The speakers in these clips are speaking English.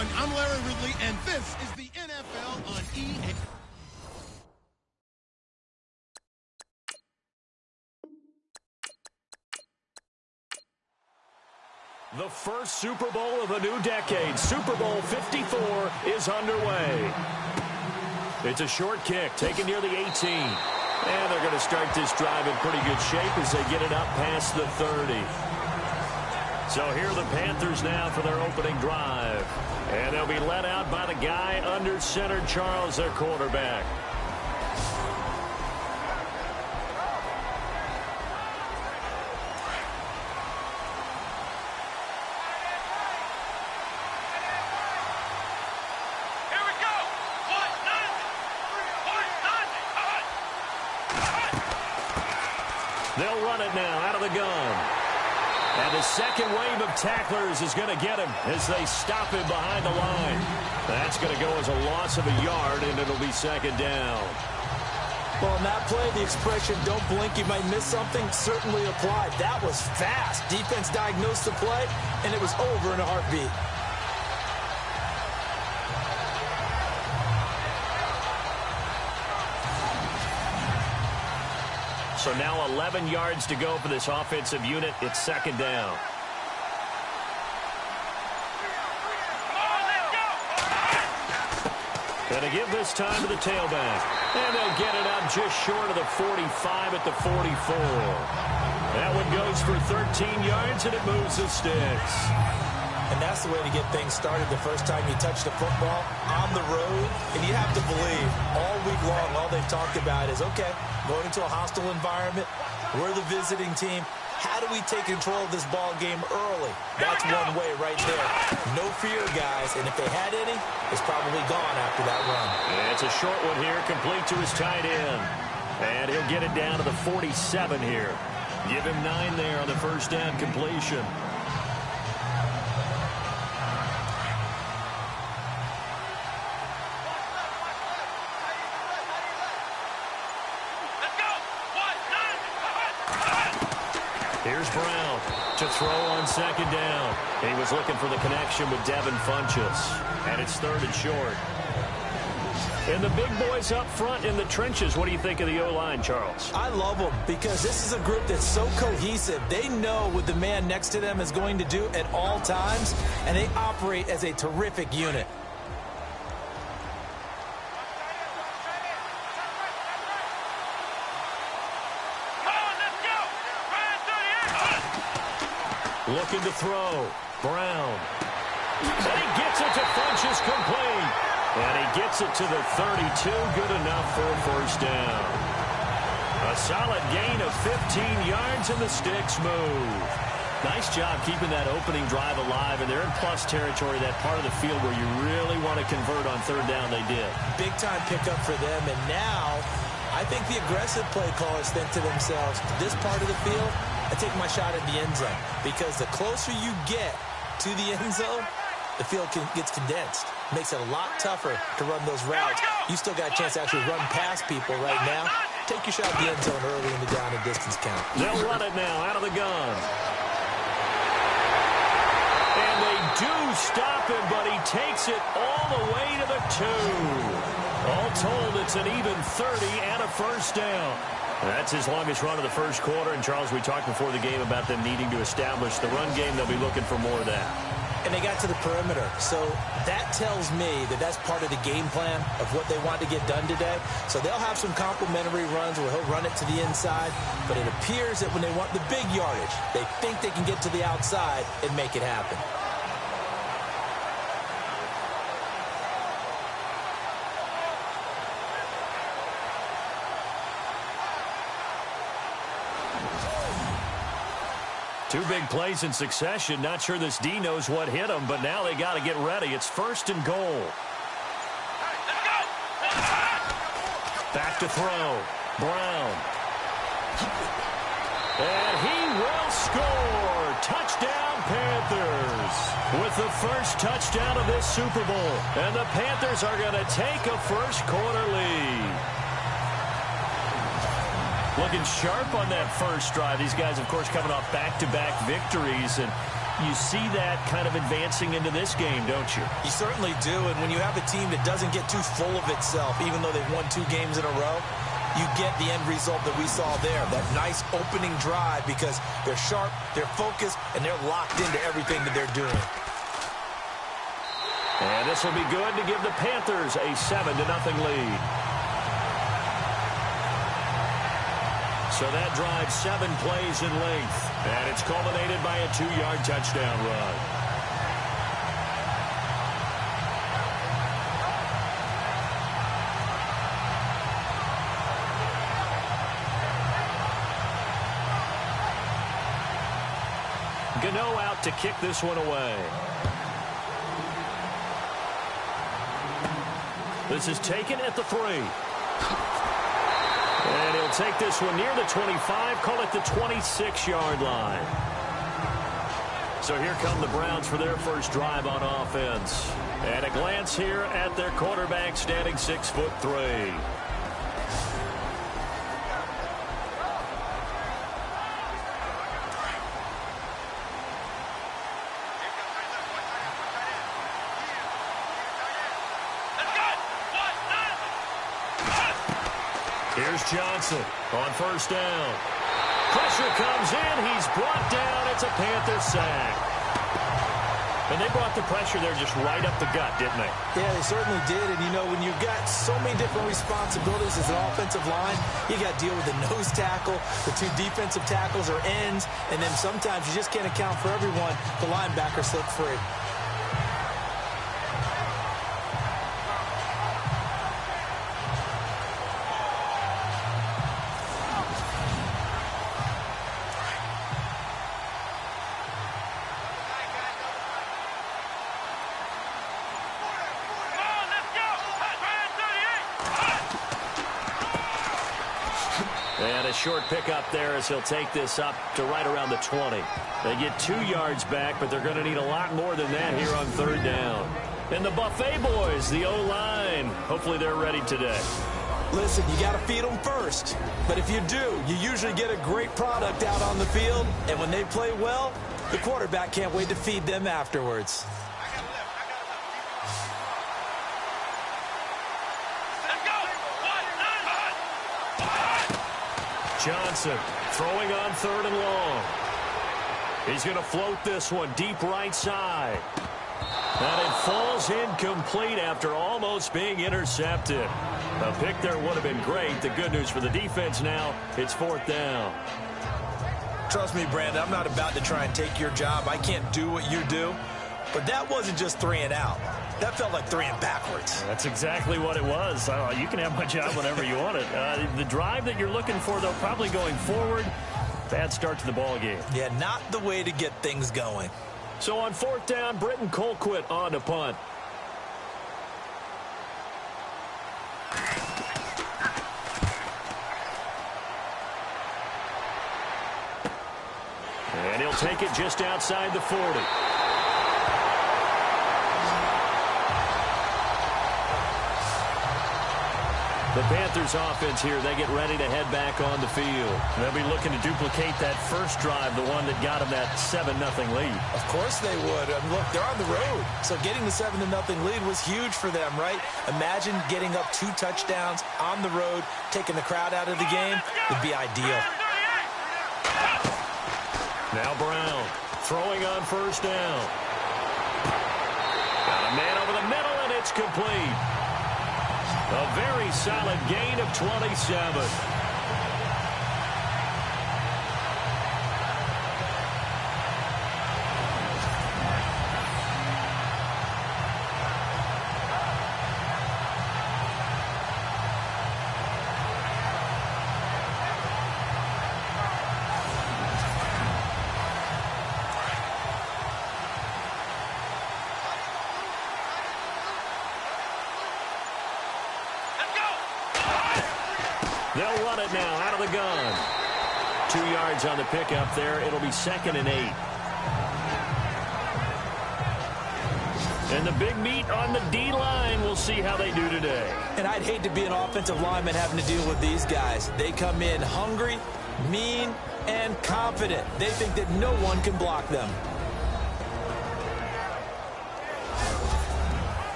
everyone. I'm Larry Ridley, and this is the NFL on EA. The first Super Bowl of the new decade, Super Bowl 54, is underway. It's a short kick, taken near the 18. And they're going to start this drive in pretty good shape as they get it up past the 30. So here are the Panthers now for their opening drive. And they'll be led out by the guy under center, Charles, their quarterback. They'll run it now out of the gun. And the second wave of tacklers is going to get him as they stop him behind the line. That's going to go as a loss of a yard, and it'll be second down. Well, in that play, the expression, don't blink, you might miss something, certainly applied. That was fast. Defense diagnosed the play, and it was over in a heartbeat. So now 11 yards to go for this offensive unit. It's second down. Going to give this time to the tailback. And they'll get it out just short of the 45 at the 44. That one goes for 13 yards, and it moves the sticks. And that's the way to get things started the first time you touch the football on the road. And you have to believe all week long, all they've talked about is, okay, going into a hostile environment, we're the visiting team. How do we take control of this ball game early? That's one way right there. No fear, guys. And if they had any, it's probably gone after that run. And it's a short one here, complete to his tight end. And he'll get it down to the 47 here. Give him 9 there on the first down completion. Here's Brown to throw on second down. He was looking for the connection with Devin Funchess. And it's third and short. And the big boys up front in the trenches. What do you think of the O-line, Charles? I love them because this is a group that's so cohesive. They know what the man next to them is going to do at all times, and they operate as a terrific unit. Looking to throw. Brown. And he gets it to Funchess, complete. And he gets it to the 32. Good enough for a first down. A solid gain of 15 yards, and the sticks move. Nice job keeping that opening drive alive, and they're in plus territory, that part of the field where you really want to convert on third down. They did. Big-time pickup for them, and now I think the aggressive play callers think to themselves, this part of the field, I take my shot at the end zone, because the closer you get to the end zone, the field gets condensed. Makes it a lot tougher to run those routes. You still got a chance to actually run past people right now. Take your shot at the end zone early in the down and distance count. They'll run it now out of the gun. And they do stop him, but he takes it all the way to the 2. All told, it's an even 30 and a first down. That's his longest run of the first quarter. And, Charles, we talked before the game about them needing to establish the run game. They'll be looking for more of that. And they got to the perimeter. So that tells me that that's part of the game plan of what they want to get done today. So they'll have some complementary runs where he'll run it to the inside. But it appears that when they want the big yardage, they think they can get to the outside and make it happen. Two big plays in succession. Not sure this D knows what hit him, but now they got to get ready. It's first and goal. Back to throw. Brown. And he will score. Touchdown, Panthers. With the first touchdown of this Super Bowl. And the Panthers are going to take a first quarter lead. Looking sharp on that first drive. These guys, of course, coming off back-to-back victories. And You see that kind of advancing into this game, don't you? You certainly do, and when you have a team that doesn't get too full of itself, even though they've won 2 games in a row, you get the end result that we saw there, that nice opening drive, because they're sharp, they're focused, and they're locked into everything that they're doing. And this will be good to give the Panthers a 7-0 lead. So that drive 7 plays in length, and it's culminated by a 2-yard touchdown run. Gano out to kick this one away. This is taken at the 3. And he'll take this one near the 25, call it the 26-yard line. So here come the Browns for their first drive on offense. And a glance here at their quarterback, standing 6'3". Here's Johnson on first down. Pressure comes in. He's brought down. It's a Panther sack. And they brought the pressure there just right up the gut, didn't they? Yeah, they certainly did. And, you know, when you've got so many different responsibilities as an offensive line, you got to deal with the nose tackle, the 2 defensive tackles or ends, and then sometimes you just can't account for everyone. The linebacker slipped free. And a short pickup there as he'll take this up to right around the 20. They get 2 yards back, but they're going to need a lot more than that here on third down. And the Buffet boys, the O-line, hopefully they're ready today. Listen, you got to feed them first. But if you do, you usually get a great product out on the field. And when they play well, the quarterback can't wait to feed them afterwards. Johnson throwing on third and long. He's going to float this one deep right side. And it falls incomplete after almost being intercepted. A pick there would have been great. The good news for the defense now, it's 4th down. Trust me, Brandon, I'm not about to try and take your job. I can't do what you do. But that wasn't just 3 and out. That felt like 3 and backwards. That's exactly what it was. You can have my job whenever you want it. The drive that you're looking for, though, probably going forward, bad start to the ball game. Yeah, not the way to get things going. So on 4th down, Britton Colquitt on to punt. And he'll take it just outside the 40. The Panthers offense here, they get ready to head back on the field. They'll be looking to duplicate that first drive, the one that got them that 7-0 lead. Of course they would. Look, they're on the road. So getting the 7-0 lead was huge for them, right? Imagine getting up 2 touchdowns on the road, taking the crowd out of the game would be ideal. Now Brown throwing on first down. Got a man over the middle, and it's complete. A very solid gain of 27. They'll run it now out of the gun. 2 yards on the pickup there. It'll be 2nd and 8. And the big meat on the D-line. We'll see how they do today. And I'd hate to be an offensive lineman having to deal with these guys. They come in hungry, mean, and confident. They think that no one can block them.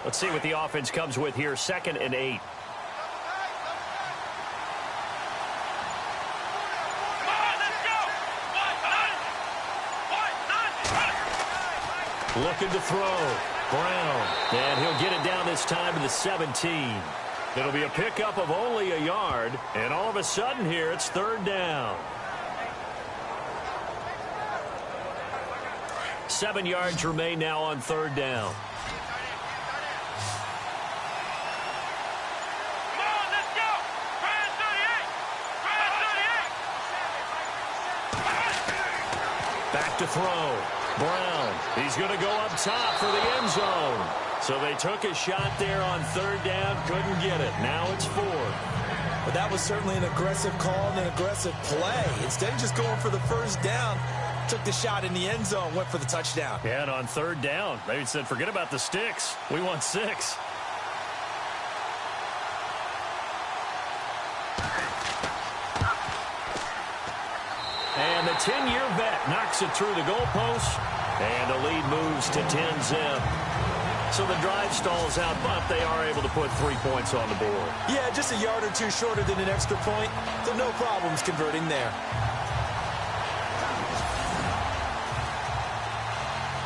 Let's see what the offense comes with here. 2nd and 8. Looking to throw. Brown. And he'll get it down this time to the 17. It'll be a pickup of only a yard. And all of a sudden here, it's 3rd down. 7 yards remain now on 3rd down. Back to throw. Brown. He's going to go up top for the end zone. So they took a shot there on 3rd down. Couldn't get it. Now it's 4th. But that was certainly an aggressive call and an aggressive play. Instead of just going for the 1st down, took the shot in the end zone, went for the touchdown. Yeah, and on 3rd down, they said, forget about the sticks. We want 6. And the 10-year vet knocks it through the goalpost. And the lead moves to 10-zip. So the drive stalls out, but they are able to put 3 points on the board. Yeah, just a yard or two shorter than an extra point. So no problems converting there.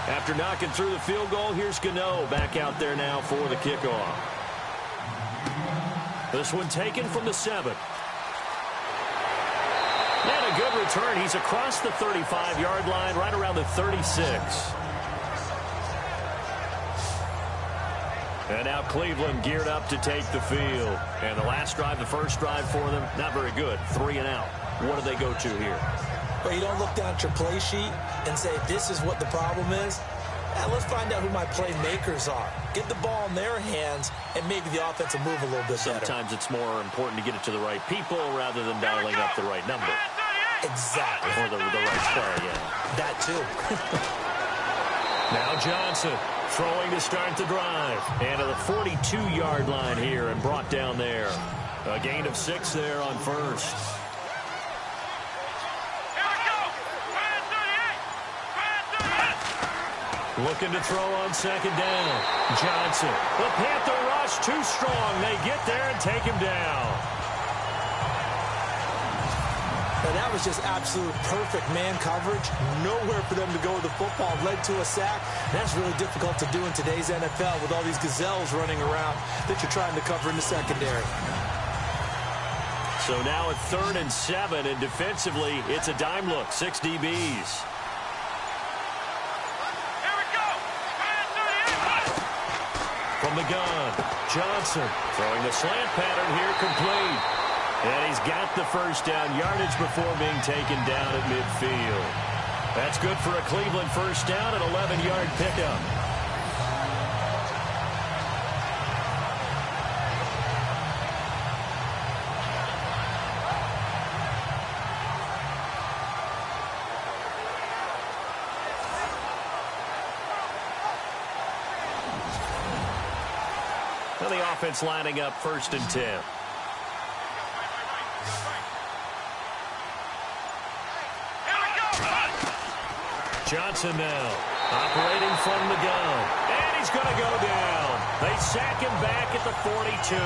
After knocking through the field goal, here's Gano back out there now for the kickoff. This one taken from the 7. And a good return. He's across the 35-yard line, right around the 36. And now Cleveland geared up to take the field. And the last drive, the first drive for them, not very good. 3 and out. What do they go to here? Well, you don't look down at your play sheet and say, this is what the problem is. Let's find out who my playmakers are. Get the ball in their hands, and maybe the offense will move a little bit better. Sometimes it's more important to get it to the right people rather than dialing up the right number. Exactly. Or the right play, yeah. That too. Now Johnson throwing to start the drive. And to the 42-yard line here and brought down there. A gain of 6 there on 1st. Looking to throw on 2nd down. Johnson. The Panther rush too strong. They get there and take him down. Now that was just absolute perfect man coverage. Nowhere for them to go with the football. Led to a sack. That's really difficult to do in today's NFL with all these gazelles running around that you're trying to cover in the secondary. So now at 3rd and 7, and defensively, it's a dime look. 6 DBs. From the gun, Johnson throwing the slant pattern here complete. And he's got the first down yardage before being taken down at midfield. That's good for a Cleveland first down, an 11-yard pickup. Now the offense lining up 1st and 10. Johnson now operating from the gun. And he's going to go down. They sack him back at the 42.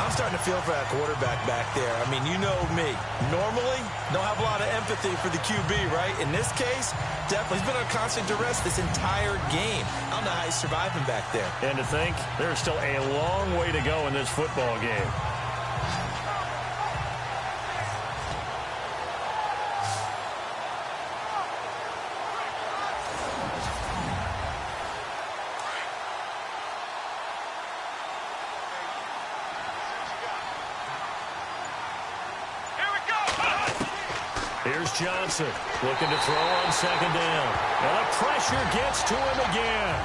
I'm starting to feel for that quarterback back there. I mean, you know me. Normally, don't have a lot of empathy for the QB, right? In this case, definitely. He's been under constant duress this entire game. I don't know how he's surviving back there. And to think, there's still a long way to go in this football game. Here's Johnson looking to throw on 2nd down. And the pressure gets to him again.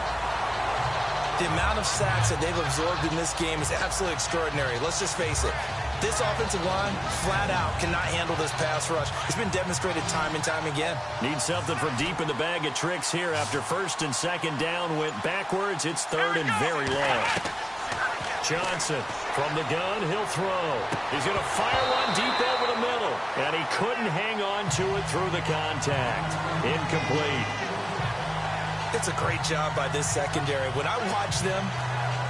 The amount of sacks that they've absorbed in this game is absolutely extraordinary. Let's just face it. This offensive line, flat out, cannot handle this pass rush. It's been demonstrated time and time again. Need something from deep in the bag of tricks here after 1st and 2nd down went backwards. It's 3rd and very long. Johnson from the gun, he'll throw. He's going to fire one deep over the middle. And he couldn't hang on to it through the contact. Incomplete. It's a great job by this secondary. When I watch them,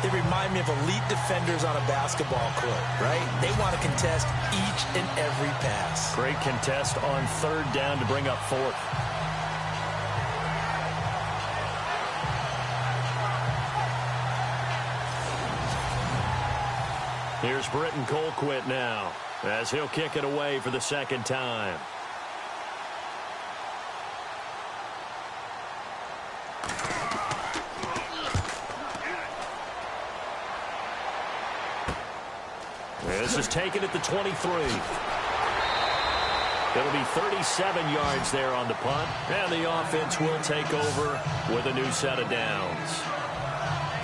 they remind me of elite defenders on a basketball court, right? They want to contest each and every pass. Great contest on third down to bring up fourth. Here's Britton Colquitt now, as he'll kick it away for the second time. This is taken at the 23. It'll be 37 yards there on the punt, and the offense will take over with a new set of downs.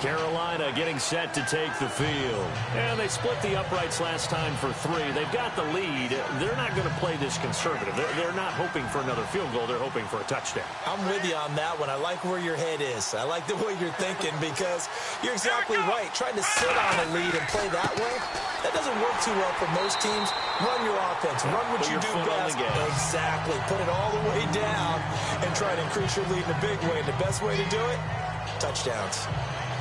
Carolina getting set to take the field. And they split the uprights last time for 3. They've got the lead. They're not going to play this conservative. They're not hoping for another field goal. They're hoping for a touchdown. I'm with you on that one. I like where your head is. I like the way you're thinking because you're exactly right. Trying to sit on a lead and play that way, that doesn't work too well for most teams. Run your offense. Run what you do best. Exactly. Put it all the way down and try to increase your lead in a big way. And the best way to do it, touchdowns.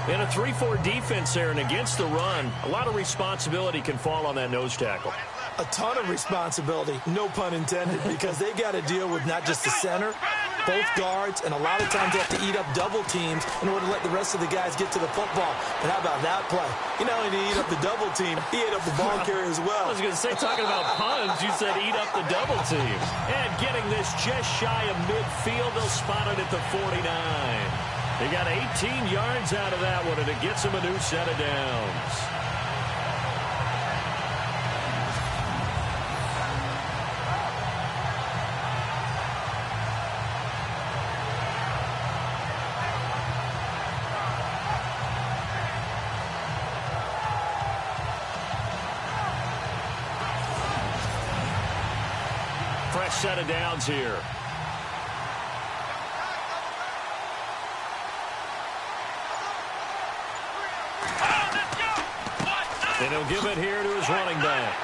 In a 3-4 defense there and against the run, a lot of responsibility can fall on that nose tackle. A ton of responsibility, no pun intended, because they got to deal with not just the center, both guards, and a lot of times they have to eat up double teams in order to let the rest of the guys get to the football. But how about that play? He not only did he eat up the double team, he ate up the ball carrier as well. I was going to say, talking about puns, you said eat up the double team. And getting this just shy of midfield, they'll spot it at the 49. They got 18 yards out of that one, and it gets them a new set of downs. Fresh set of downs here. And he'll give it here to his running back.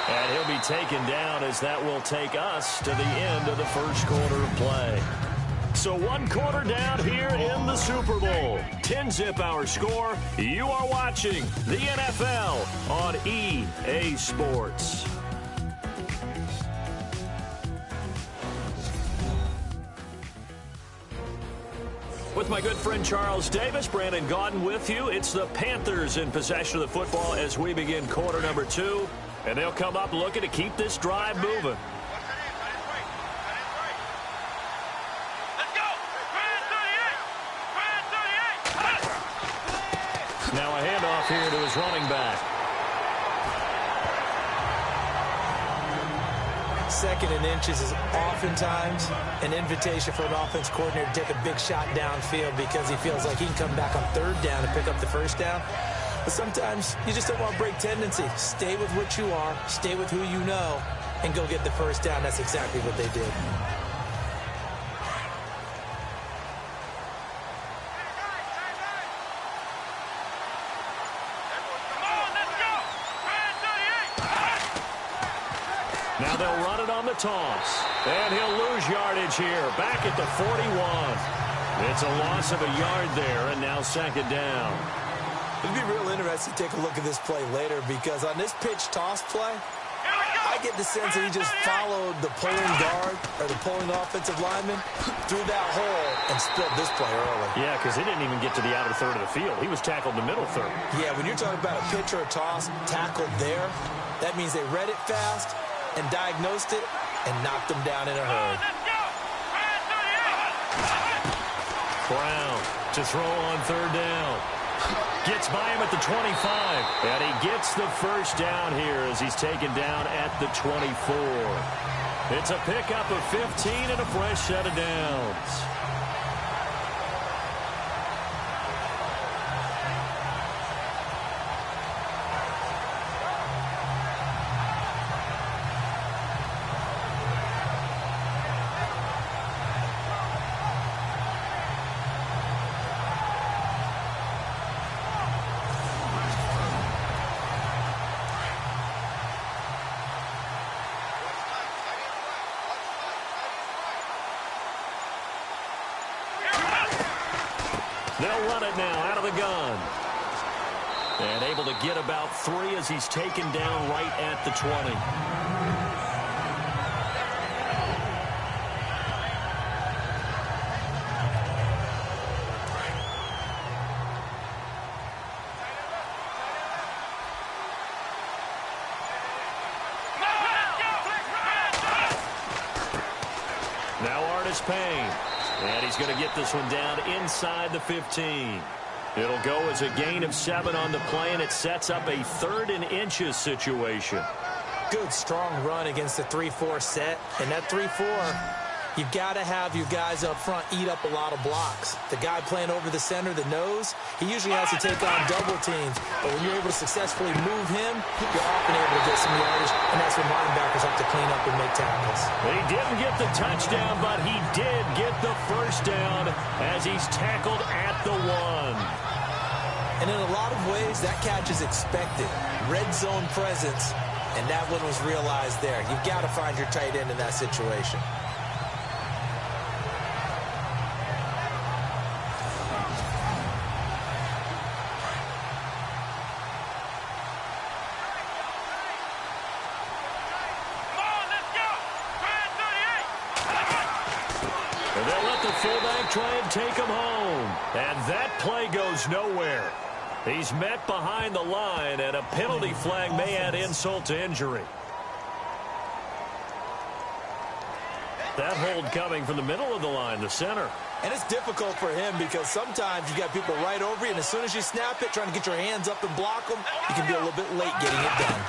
And he'll be taken down as that will take us to the end of the first quarter of play. So 1 quarter down here in the Super Bowl. 10-zip our score. You are watching the NFL on EA Sports. With my good friend Charles Davis, Brandon Gaudin with you. It's the Panthers in possession of the football as we begin quarter number 2. And they'll come up looking to keep this drive moving. Now a handoff here to his running back. Second and inches is oftentimes an invitation for an offense coordinator to take a big shot downfield because he feels like he can come back on third down and pick up the first down. But sometimes you just don't want to break tendency. Stay with what you are, stay with who you know, and go get the first down. That's exactly what they did. Now they'll run it on the toss. And he'll lose yardage here, back at the 41. It's a loss of a yard there, and now second down. It'd be real interesting to take a look at this play later because on this pitch toss play, I get the sense that he just followed the pulling guard or the pulling offensive lineman through that hole and spilled this play early. Yeah, because he didn't even get to the outer third of the field. He was tackled in the middle third. Yeah, when you're talking about a pitch or a toss tackled there, that means they read it fast and diagnosed it and knocked him down in a hurry. Brown to throw on third down. Gets by him at the 25. And he gets the first down here as he's taken down at the 24. It's a pickup of 15 and a fresh set of downs. They'll run it now out of the gun. And able to get about 3 as he's taken down right at the 20. Payne. And he's going to get this one down inside the 15. It'll go as a gain of 7 on the play, and it sets up a 3rd and inches situation. Good, strong run against the 3-4 set. And that 3-4, you've got to have your guys up front eat up a lot of blocks. The guy playing over the center, the nose, he usually has to take on double teams. But when you're able to successfully move him, you're often able to get some yardage, and that's when linebackers have to clean up and make tackles. He didn't get the touchdown, but he did get the first down as he's tackled at the 1. And in a lot of ways, that catch is expected. Red zone presence, and that one was realized there. You've got to find your tight end in that situation. Fullback try and take him home. And that play goes nowhere. He's met behind the line, and a penalty flag may add insult to injury. That hold coming from the middle of the line, the center. And it's difficult for him because sometimes you got people right over you, and as soon as you snap it, trying to get your hands up and block them, you can be a little bit late getting it done.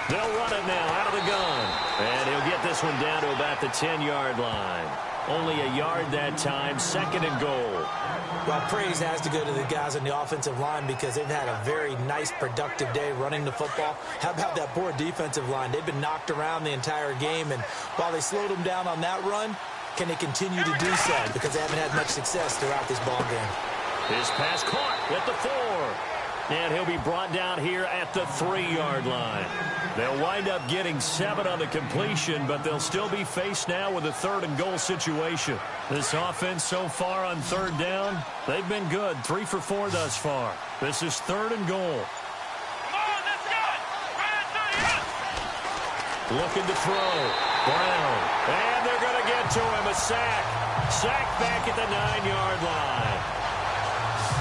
They'll run it now out of the gun. And he'll get this one down to about the 10-yard line. Only a yard that time, 2nd and goal. Well, praise has to go to the guys on the offensive line because they've had a very nice, productive day running the football. How about that poor defensive line? They've been knocked around the entire game, and while they slowed them down on that run, can they continue to do so? Because they haven't had much success throughout this ball game. His pass caught at the 4. And he'll be brought down here at the 3-yard line. They'll wind up getting 7 on the completion, but they'll still be faced now with a 3rd and goal situation. This offense so far on 3rd down, they've been good. 3 for 4 thus far. This is 3rd and goal. Looking to throw. Brown. And they're going to get to him. A sack. Sack back at the 9-yard line.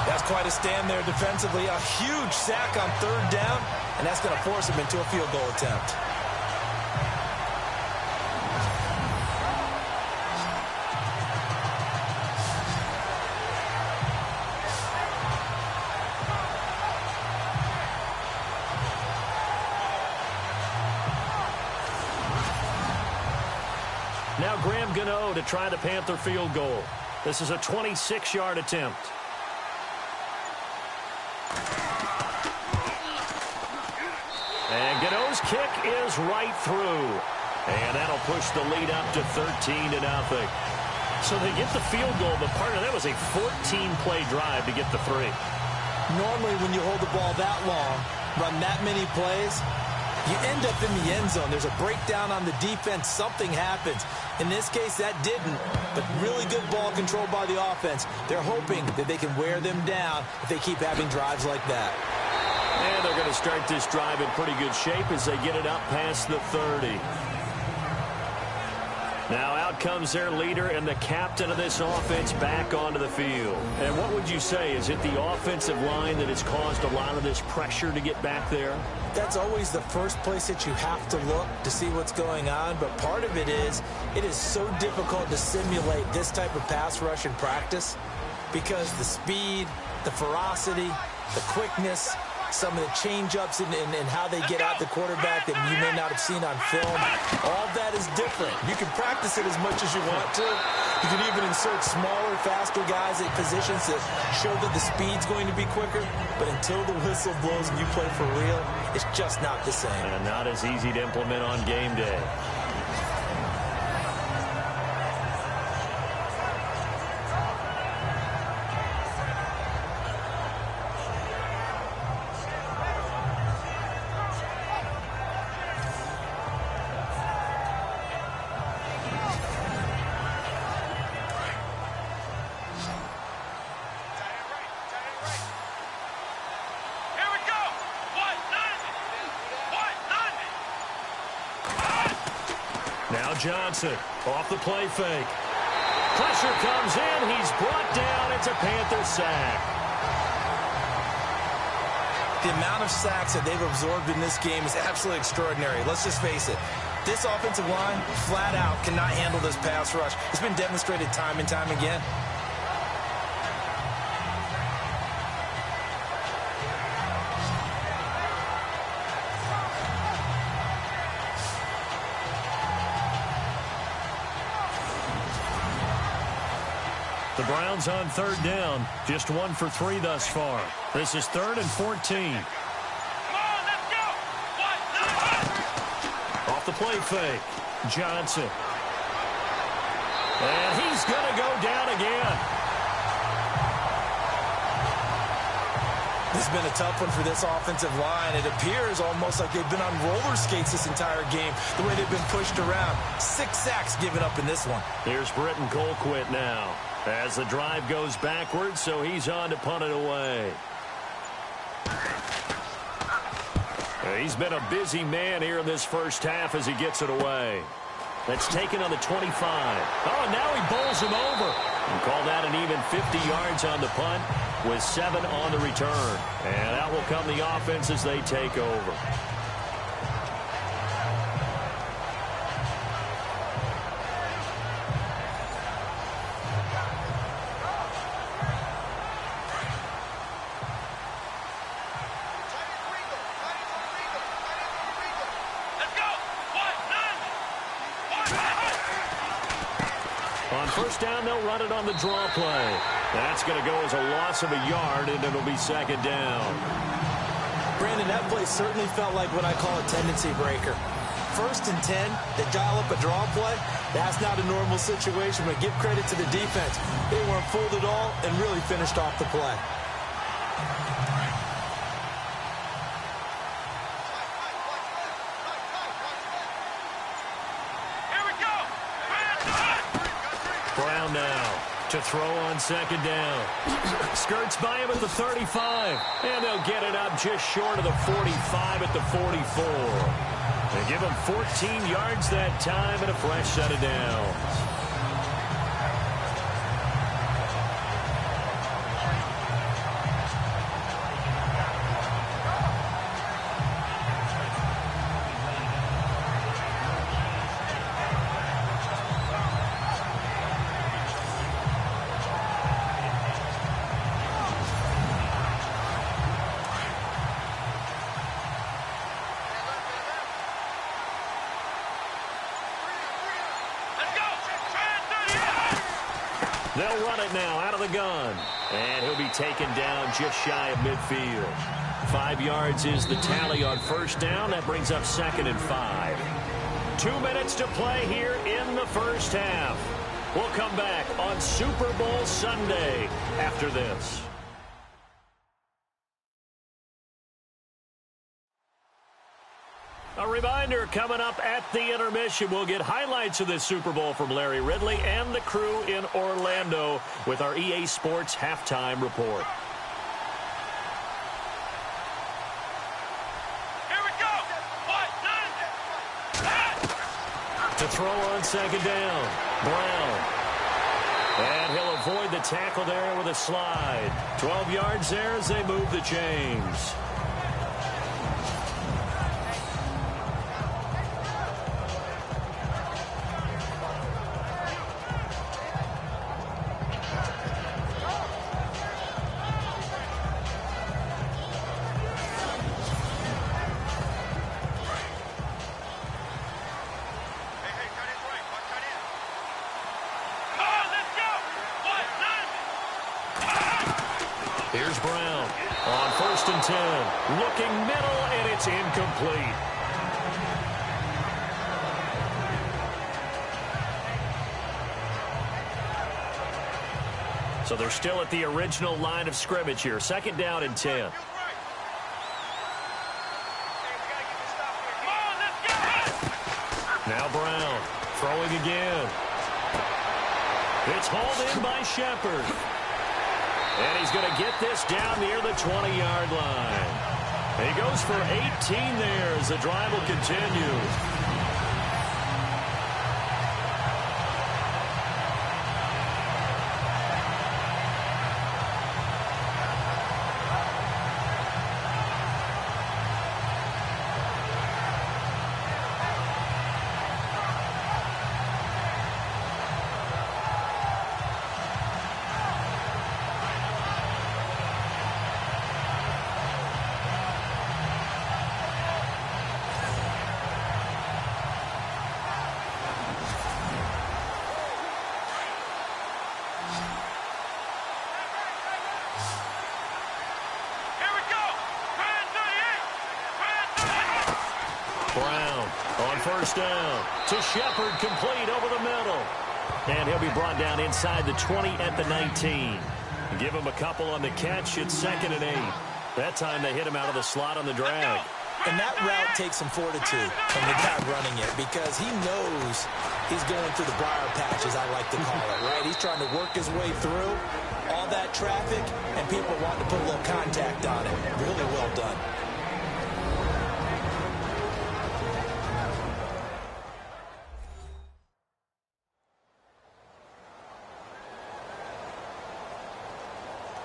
That's quite a stand there defensively. A huge sack on 3rd down, and that's going to force him into a field goal attempt. Now Graham Gano to try the Panther field goal. This is a 26-yard attempt. And Gano's kick is right through. And that'll push the lead up to 13-0. So they get the field goal, but part of that was a 14-play drive to get the 3. Normally when you hold the ball that long, run that many plays, you end up in the end zone. There's a breakdown on the defense. Something happens. In this case, that didn't. But really good ball control by the offense. They're hoping that they can wear them down if they keep having drives like that. And they're going to start this drive in pretty good shape as they get it up past the 30. Now out comes their leader and the captain of this offense back onto the field. And what would you say? Is it the offensive line that has caused a lot of this pressure to get back there? That's always the first place that you have to look to see what's going on. But part of it is so difficult to simulate this type of pass rush in practice because the speed, the ferocity, the quickness, some of the change-ups and how they get at the quarterback that you may not have seen on film. All that is different. You can practice it as much as you want to. You can even insert smaller, faster guys at positions that show that the speed's going to be quicker. But until the whistle blows and you play for real, it's just not the same. And not as easy to implement on game day. Johnson off the play fake. Pressure comes in. He's brought down. It's a Panther sack. The amount of sacks that they've absorbed in this game is absolutely extraordinary. Let's just face it. This offensive line, flat out, cannot handle this pass rush. It's been demonstrated time and time again. The Browns on third down. Just 1 for 3 thus far. This is 3rd and 14. Come on, let's go. Off the play fake. Johnson. And he's going to go down again. This has been a tough one for this offensive line. It appears almost like they've been on roller skates this entire game, the way they've been pushed around. 6 sacks given up in this one. Here's Britton Colquitt now as the drive goes backwards, so he's on to punt it away. He's been a busy man here in this first half as he gets it away. That's taken on the 25. Oh, and now he bowls him over. And call that an even 50 yards on the punt with 7 on the return. And out will come the offense as they take over. First down, they'll run it on the draw play. That's going to go as a loss of a yard, and it'll be 2nd down. Brandon, that play certainly felt like what I call a tendency breaker. 1st and 10, they dial up a draw play. That's not a normal situation, but give credit to the defense. They weren't fooled at all and really finished off the play. To throw on 2nd down. Skirts by him at the 35. And they'll get it up just short of the 45 at the 44. They give him 14 yards that time and a fresh set of downs. They'll run it now out of the gun. And he'll be taken down just shy of midfield. 5 yards is the tally on first down. That brings up 2nd and 5. 2 minutes to play here in the first half. We'll come back on Super Bowl Sunday after this. A reminder, coming up at the intermission, we'll get highlights of this Super Bowl from Larry Ridley and the crew in Orlando with our EA Sports Halftime Report. Here we go. To throw on 2nd down, Brown. And he'll avoid the tackle there with a slide. 12 yards there as they move the chains. Here's Brown on 1st and 10. Looking middle, and it's incomplete. So they're still at the original line of scrimmage here. 2nd down and 10. Now Brown throwing again. It's hauled in by Shepard. And he's going to get this down near the 20-yard line. He goes for 18 there as the drive will continue. first down. To Shepard, complete over the middle. And he'll be brought down inside the 20 at the 19. Give him a couple on the catch. It's 2nd and 8. That time they hit him out of the slot on the drag. And that route takes some fortitude from the guy running it because he knows he's going through the briar patch, as I like to call it, right? He's trying to work his way through all that traffic, and people want to put a little contact on it. Really well done.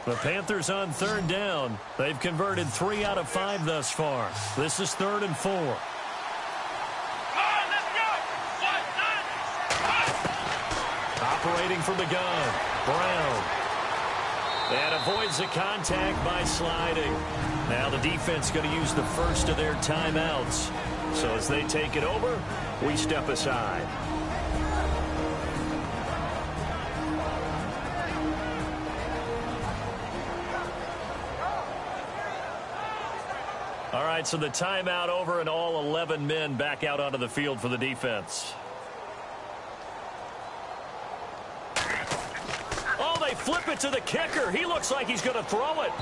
The Panthers on 3rd down. They've converted 3 out of 5 thus far. This is 3rd and 4. Operating from the gun, Brown. And avoids the contact by sliding. Now the defense going to use the first of their timeouts. So as they take it over, we step aside. All right, so the timeout over and all 11 men back out onto the field for the defense. Oh, they flip it to the kicker. He looks like he's going to throw it.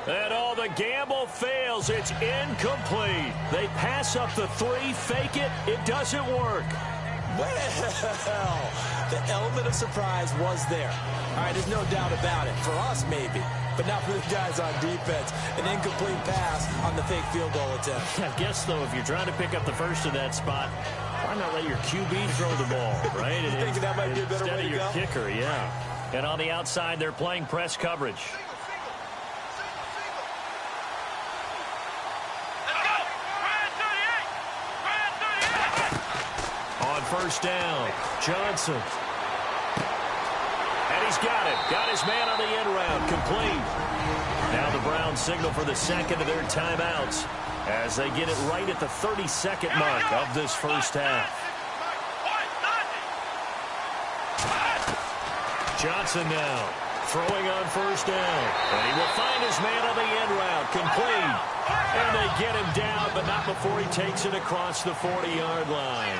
And the gamble fails. It's incomplete. They pass up the 3, fake it. It doesn't work. Well, the element of surprise was there. All right, there's no doubt about it. For us, maybe. But not for the guys on defense. An incomplete pass on the fake field goal attempt. I guess, though, if you're trying to pick up the first in that spot, why not let your QB throw the ball, right? You thinking that might be a better way to go? Instead of your kicker, yeah. And on the outside, they're playing press coverage. On first down, Johnson. And he's got it. Got his man on the end route. Complete. Now the Browns signal for the second of their timeouts as they get it right at the 32nd mark of this first half. Johnson now throwing on first down. And he will find his man on the end route. Complete. And they get him down, but not before he takes it across the 40-yard line.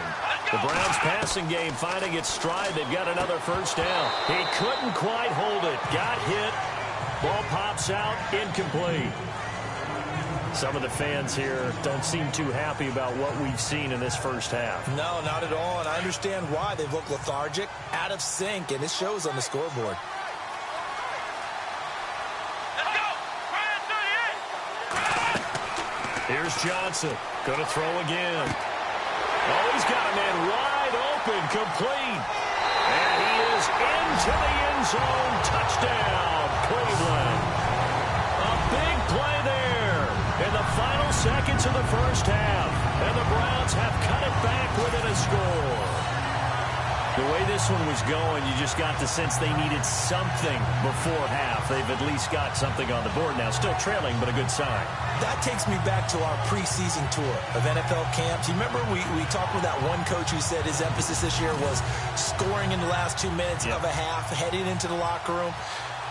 The Browns passing game finding its stride. They've got another first down. He couldn't quite hold it. Got hit. Ball pops out. Incomplete. Some of the fans here don't seem too happy about what we've seen in this first half. No, not at all. And I understand why. They've looked lethargic, out of sync, and it shows on the scoreboard. Here's Johnson. Going to throw again. Oh, he's got a man wide open. Complete. And he is into the end zone. Touchdown, Cleveland. A big play there in the final seconds of the first half. And the Browns have cut it back within a score. The way this one was going, you just got the sense they needed something before half. They've at least got something on the board now. Still trailing, but a good sign. That takes me back to our preseason tour of NFL camps. You remember we talked with that one coach who said his emphasis this year was scoring in the last 2 minutes of a half, heading into the locker room.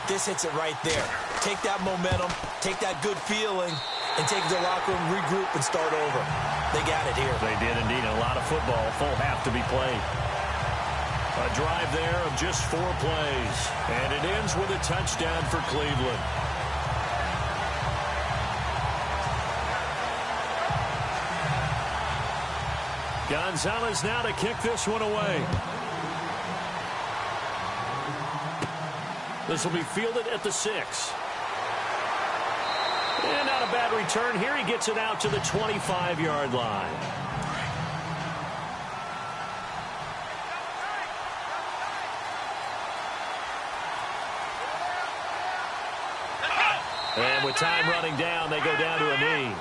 This hits it right there. Take that momentum, take that good feeling, and take it to the locker room, regroup, and start over. They got it here. They did indeed. A lot of football, full half to be played. A drive there of just 4 plays. And it ends with a touchdown for Cleveland. Gonzalez now to kick this one away. This will be fielded at the 6. And not a bad return here. He gets it out to the 25-yard line. And with time running down, they go down to a knee.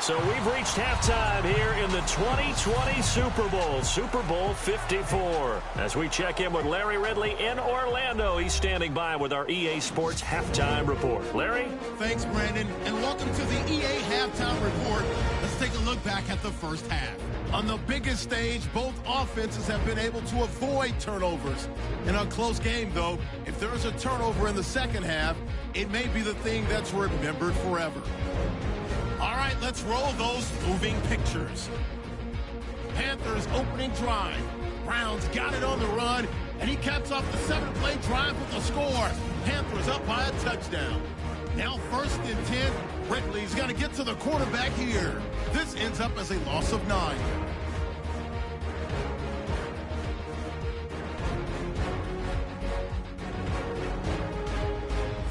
So we've reached halftime here in the 2020 Super Bowl, Super Bowl 54. As we check in with Larry Ridley in Orlando, he's standing by with our EA Sports Halftime Report. Larry? Thanks, Brandon, and welcome to the EA Halftime Report. Let's take a look back at the first half. On the biggest stage, both offenses have been able to avoid turnovers. In a close game, though, if there is a turnover in the second half, it may be the thing that's remembered forever. All right, let's roll those moving pictures. Panthers opening drive. Browns got it on the run, and he caps off the 7-play drive with a score. Panthers up by a touchdown. Now 1st and 10. Brickley's got to get to the quarterback here. This ends up as a loss of 9.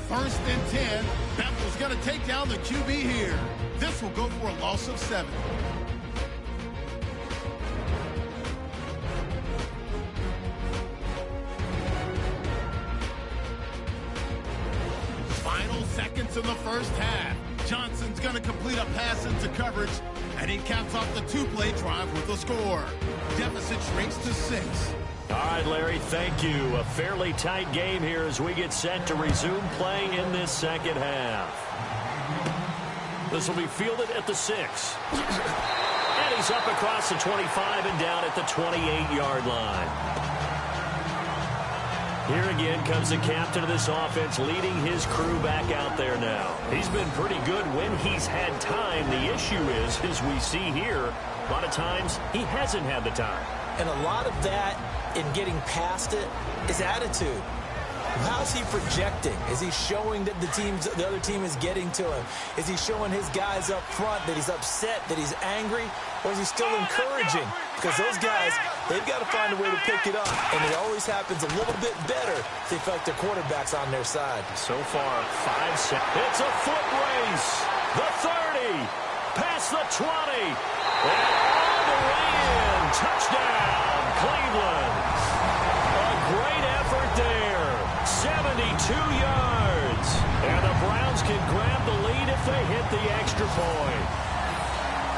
First and 10. Bethel's going to take down the QB here. This will go for a loss of 7. Final seconds in the first half. Johnson's going to complete a pass into coverage, and he caps off the 2-play drive with a score. Deficit shrinks to 6. All right, Larry, thank you. A fairly tight game here as we get set to resume play in this second half. This will be fielded at the 6. And he's up across the 25 and down at the 28-yard line. Here again comes the captain of this offense leading his crew back out there now. He's been pretty good when he's had time. The issue is, as we see here, a lot of times he hasn't had the time. And a lot of that in getting past it is attitude. How's he projecting? Is he showing that the other team is getting to him? Is he showing his guys up front that he's upset, that he's angry? Or is he still encouraging? Because those guys, they've got to find a way to pick it up. And it always happens a little bit better if they feel like their quarterback's on their side. So far, 5 seconds. It's a foot race. The 30. Past the 20. And all the way in. Touchdown, Cleveland. A great effort there. 72 yards. And the Browns can grab the lead if they hit the extra point.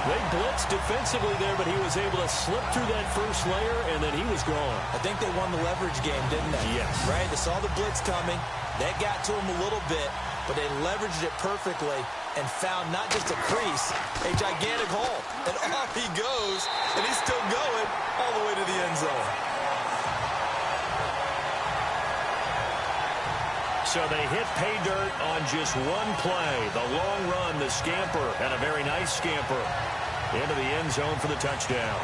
They blitzed defensively there, but he was able to slip through that first layer, and then he was gone. I think they won the leverage game, didn't they? Yes. Right? They saw the blitz coming. That got to him a little bit, but they leveraged it perfectly and found not just a crease, a gigantic hole. And off he goes, and he's still going all the way to the end zone. So they hit pay dirt on just one play. The long run, the scamper, and a very nice scamper into the end zone for the touchdown.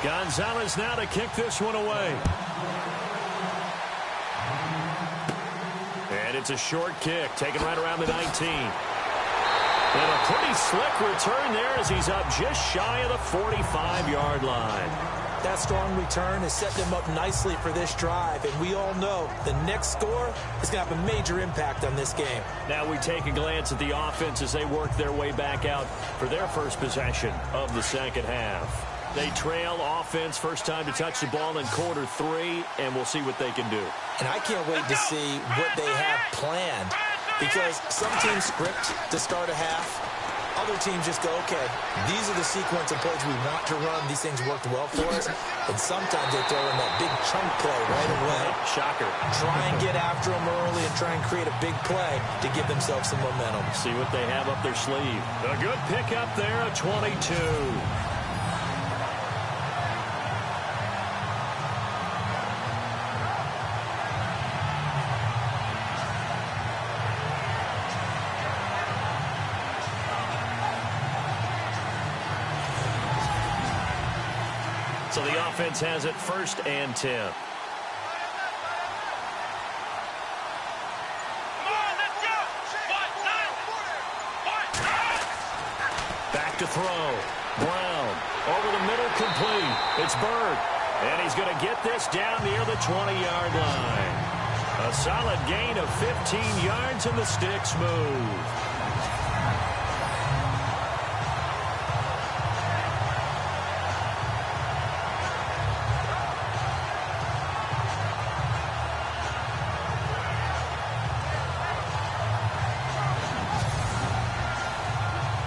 Gonzalez now to kick this one away. And it's a short kick, taken right around the 19. And a pretty slick return there as he's up just shy of the 45-yard line. That strong return has set them up nicely for this drive, and we all know the next score is going to have a major impact on this game. Now we take a glance at the offense as they work their way back out for their first possession of the second half. They trail offense, first time to touch the ball in quarter 3, and we'll see what they can do. And I can't wait to see what they have planned, because some teams script to start a half. Other teams just go, okay, these are the sequence of plays we want to run. These things worked well for us. And sometimes they throw in that big chunk play right away. Shocker. Try and get after them early and try and create a big play to give themselves some momentum. See what they have up their sleeve. A good pickup there, a 22. So the offense has it 1st and 10. Back to throw. Brown over the middle, complete. It's Bird. And he's going to get this down near the 20-yard line. A solid gain of 15 yards, and the sticks move.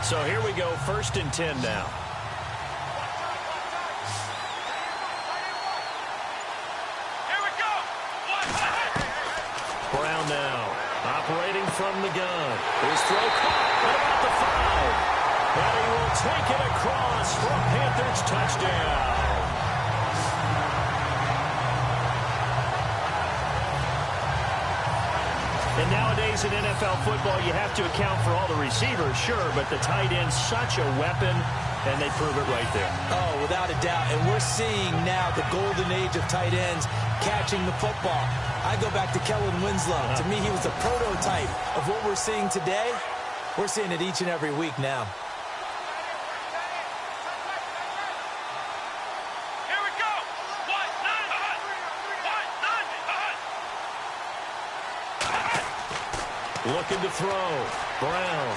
So here we go, 1st and 10 now. Here we go. Brown now, operating from the gun. His throw caught at about the 5. And he will take it across for a Panthers touchdown. And nowadays in NFL football, you have to account for all the receivers, sure, but the tight end's such a weapon, and they prove it right there. Oh, without a doubt. And we're seeing now the golden age of tight ends catching the football. I go back to Kellen Winslow. To me, he was a prototype of what we're seeing today. We're seeing it each and every week now. Here we go. Looking to throw. Brown.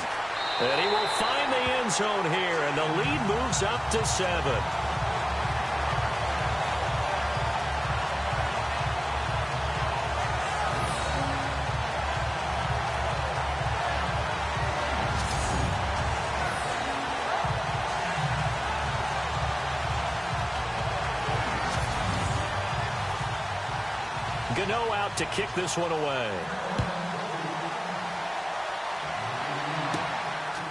And he will find the end zone here, and the lead moves up to 7. Gano out to kick this one away.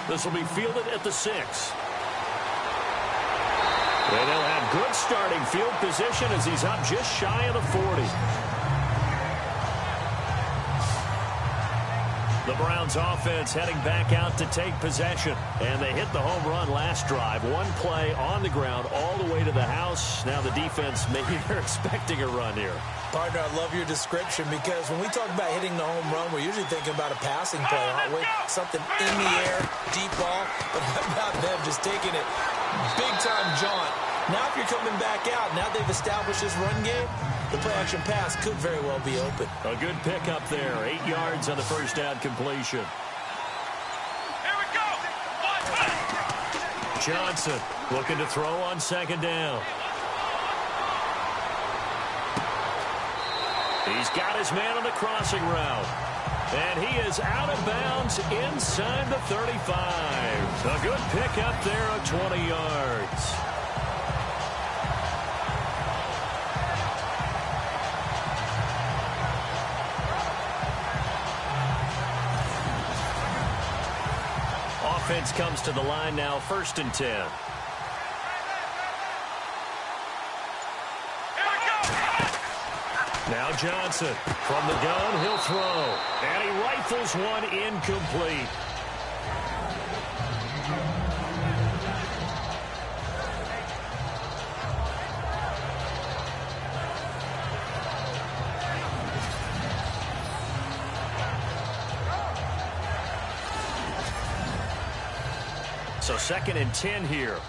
This will be fielded at the 6. And they'll have good starting field position as he's up just shy of the 40. The Browns offense heading back out to take possession. And they hit the home run last drive. One play on the ground all the way to the house. Now the defense, maybe they're expecting a run here. Partner, I love your description because when we talk about hitting the home run, we're usually thinking about a passing play, aren't we? Something in the air, deep ball. But how about them just taking it big-time jaunt? Now if you're coming back out, now they've established this run game, the play-action pass could very well be open. A good pickup there. 8 yards on the first down completion. Here we go. Johnson looking to throw on second down. He's got his man on the crossing route. And he is out of bounds inside the 35. A good pickup there of 20 yards. Offense comes to the line now, 1st and 10. Now Johnson from the gun, he'll throw. And he rifles one incomplete. So 2nd and 10 here.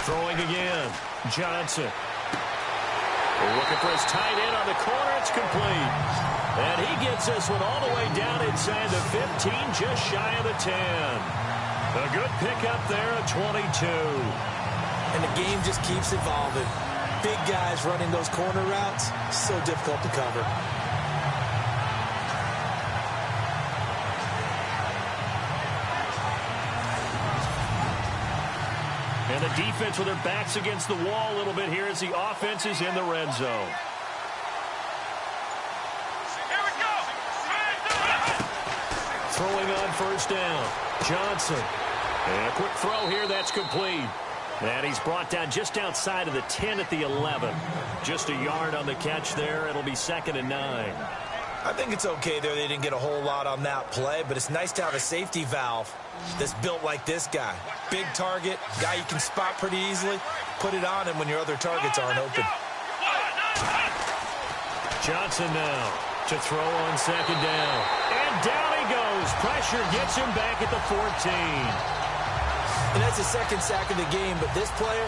Throwing again. Johnson. Looking for his tight end on the corner. It's complete. And he gets this one all the way down inside the 15, just shy of the 10. A good pickup there at 22. And the game just keeps evolving. Big guys running those corner routes, so difficult to cover. And the defense with their backs against the wall a little bit here as the offense is in the red zone. Here we go. Throwing on first down. Johnson. And a quick throw here, that's complete. And he's brought down just outside of the 10 at the 11. Just a yard on the catch there. It'll be 2nd and 9. I think it's okay there. They didn't get a whole lot on that play, but it's nice to have a safety valve that's built like this guy. Big target, guy you can spot pretty easily. Put it on him when your other targets aren't open. Johnson now to throw on second down. And down he goes. Pressure gets him back at the 14. And that's the 2nd sack of the game, but this player,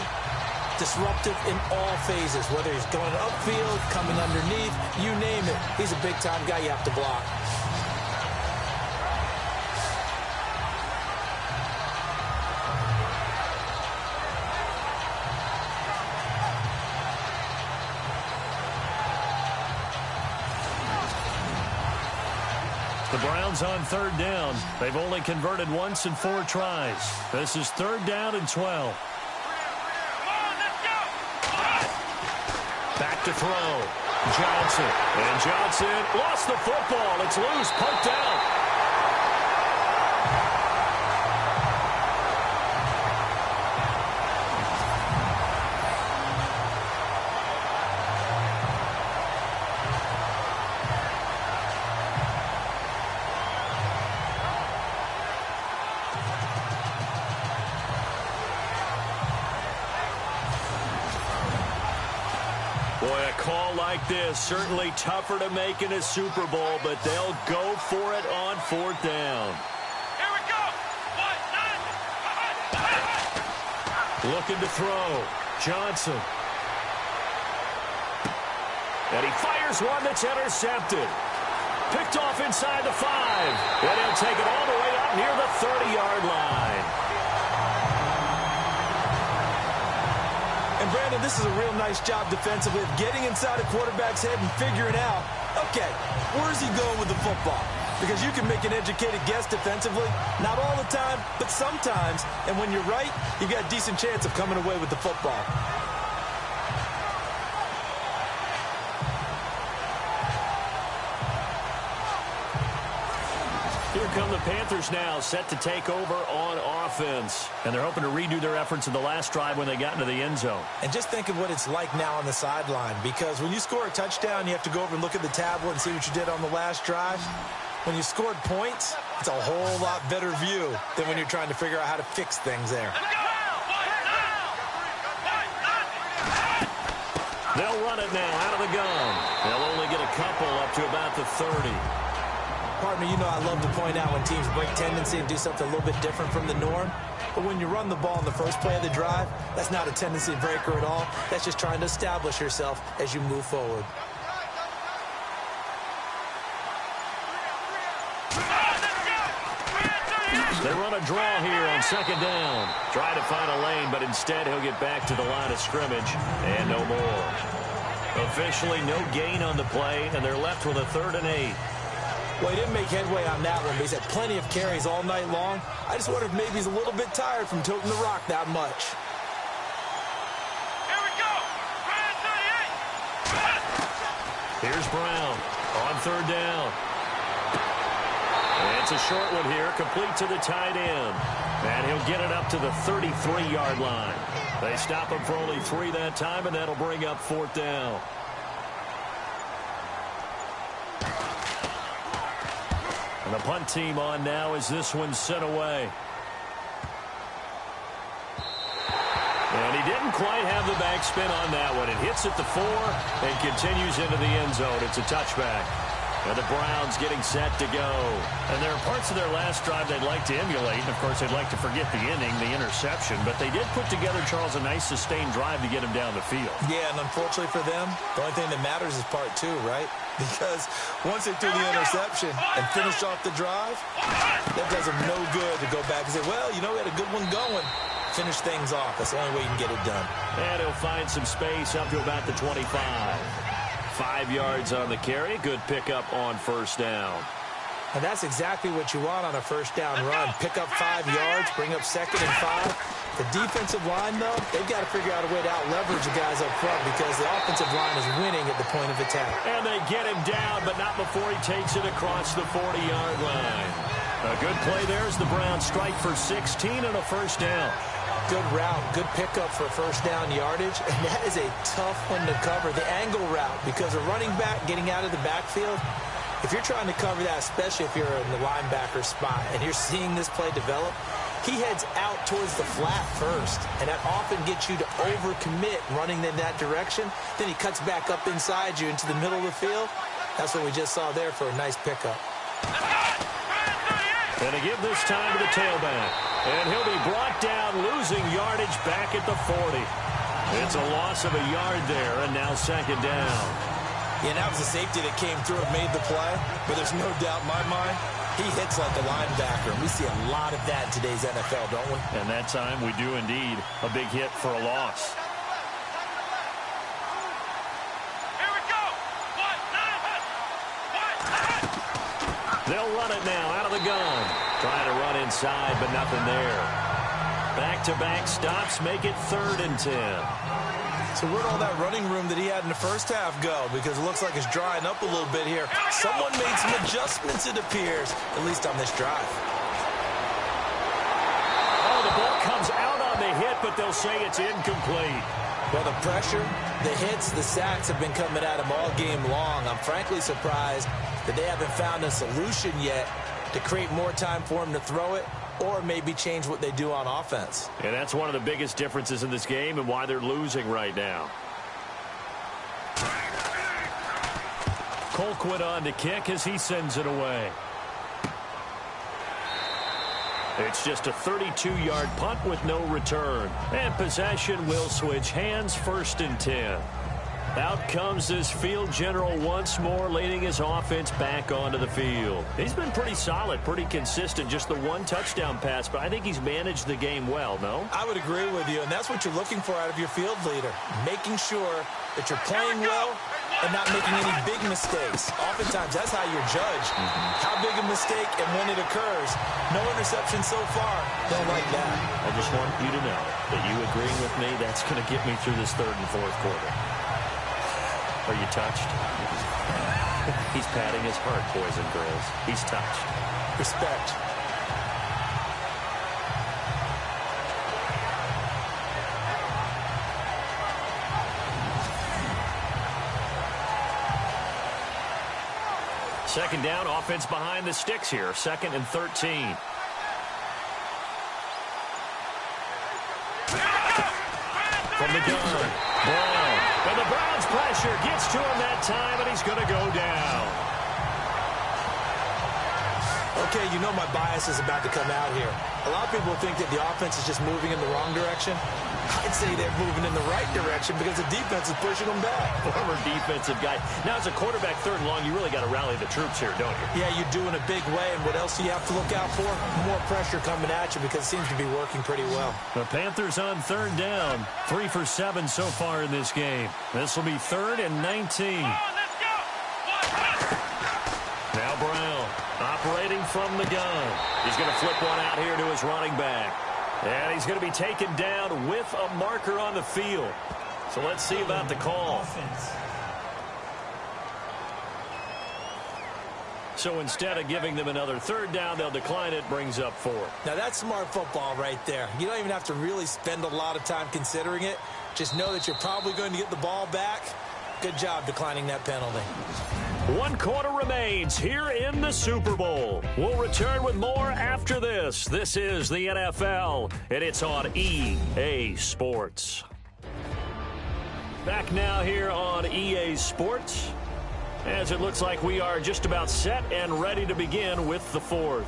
disruptive in all phases, whether he's going upfield, coming underneath, you name it. He's a big-time guy you have to block. The Browns on 3rd down. They've only converted once in 4 tries. This is 3rd down and 12. Back to throw. Johnson. And Johnson lost the football. It's loose. Poked out. call like this, certainly tougher to make in a Super Bowl, but they'll go for it on 4th down. Here we go. Looking to throw. Johnson. And he fires one that's intercepted. Picked off inside the 5. And he'll take it all the way up near the 30-yard line. And Brandon, this is a real nice job defensively of getting inside a quarterback's head and figuring out, okay, where's he going with the football? Because you can make an educated guess defensively, not all the time, but sometimes. And when you're right, you've got a decent chance of coming away with the football. Here come the Panthers now, set to take over on offense. And they're hoping to redo their efforts in the last drive when they got into the end zone. And just think of what it's like now on the sideline, because when you score a touchdown, you have to go over and look at the tablet and see what you did on the last drive. When you scored points, it's a whole lot better view than when you're trying to figure out how to fix things there. They'll run it now out of the gun. They'll only get a couple up to about the 30. Pardon me, you know I love to point out when teams break tendency and do something a little bit different from the norm. But when you run the ball in the first play of the drive, that's not a tendency breaker at all. That's just trying to establish yourself as you move forward. They run a draw here on 2nd down. Try to find a lane, but instead he'll get back to the line of scrimmage and no more. Officially no gain on the play, and they're left with a 3rd and 8. Well, he didn't make headway on that one, but he's had plenty of carries all night long. I just wonder if maybe he's a little bit tired from toting the rock that much. Here we go. Here's Brown on 3rd down. And it's a short one here, complete to the tight end. And he'll get it up to the 33-yard line. They stop him for only 3 that time, and that'll bring up 4th down. And the punt team on now as this one's sent away. And he didn't quite have the backspin on that one. It hits at the 4 and continues into the end zone. It's a touchback. And the Browns getting set to go. And there are parts of their last drive they'd like to emulate. And, of course, they'd like to forget the ending, the interception. But they did put together, Charles, a nice sustained drive to get him down the field. Yeah, and unfortunately for them, the only thing that matters is part 2, right? Because once they threw the interception and finished off the drive, that does them no good to go back and say, well, you know, we had a good one going. Finish things off. That's the only way you can get it done. And he'll find some space up to about the 25. 5 yards on the carry. Good pickup on 1st down. And that's exactly what you want on a 1st down run. Pick up 5 yards, bring up 2nd and 5. The defensive line, though, they've got to figure out a way to out-leverage the guys up front because the offensive line is winning at the point of attack. And they get him down, but not before he takes it across the 40-yard line. A good play there as the Browns strike for 16 and a 1st down. Good route, good pickup for 1st down yardage, and that is a tough one to cover, the angle route, because a running back getting out of the backfield, if you're trying to cover that, especially if you're in the linebacker spot, and you're seeing this play develop, he heads out towards the flat first, and that often gets you to overcommit running in that direction. Then he cuts back up inside you into the middle of the field. That's what we just saw there for a nice pickup. And to give this time to the tailback. And he'll be brought down, losing yardage back at the 40. It's a loss of a yard there, and now 2nd down. Yeah, that was a safety that came through and made the play. But there's no doubt in my mind, he hits like a linebacker. And we see a lot of that in today's NFL, don't we? And that time we do indeed. A big hit for a loss. They'll run it now out of the gun. Trying to run inside, but nothing there. Back-to-back stops make it 3rd and 10. So where'd all that running room that he had in the first half go? Because it looks like it's drying up a little bit here. Someone made some adjustments, it appears, at least on this drive. Oh, the ball comes out on the hit, but they'll say it's incomplete. Well, the pressure, the hits, the sacks have been coming at him all game long. I'm frankly surprised that they haven't found a solution yet to create more time for him to throw it or maybe change what they do on offense. And that's one of the biggest differences in this game and why they're losing right now. Colquitt on to kick as he sends it away. It's just a 32-yard punt with no return. And possession will switch hands, 1st and 10. Out comes this field general once more, leading his offense back onto the field. He's been pretty solid, pretty consistent, just the one touchdown pass, but I think he's managed the game well, no? I would agree with you, and that's what you're looking for out of your field leader, making sure that you're playing well and not making any big mistakes. Oftentimes, that's how you're judged. How big a mistake and when it occurs. No interception so far. Don't like that. I just want you to know that you agreeing with me, that's going to get me through this 3rd and 4th quarter. Are you touched? He's patting his heart, boys and girls. He's touched. Respect. Second down, offense behind the sticks here. 2nd and 13. From the gun, Brown. And the Browns pressure gets to him that time, and he's going to go down. Okay, you know my bias is about to come out here. A lot of people think that the offense is just moving in the wrong direction. I'd say they're moving in the right direction because the defense is pushing them back. Former defensive guy. Now, as a quarterback 3rd and long, you really got to rally the troops here, don't you? Yeah, you do in a big way. And what else do you have to look out for? More pressure coming at you because it seems to be working pretty well. The Panthers on 3rd down. 3 for 7 so far in this game. This will be 3rd and 19. Now Brown operating from the gun. He's going to flip one out here to his running back. And he's going to be taken down with a marker on the field. So let's see about the call. So instead of giving them another 3rd down, they'll decline it, brings up 4. Now that's smart football right there. You don't even have to really spend a lot of time considering it. Just know that you're probably going to get the ball back. Good job declining that penalty. 1 quarter remains here in the Super Bowl. We'll return with more after this. This is the NFL, and it's on EA Sports. Back now here on EA Sports, as it looks like we are just about set and ready to begin with the 4th.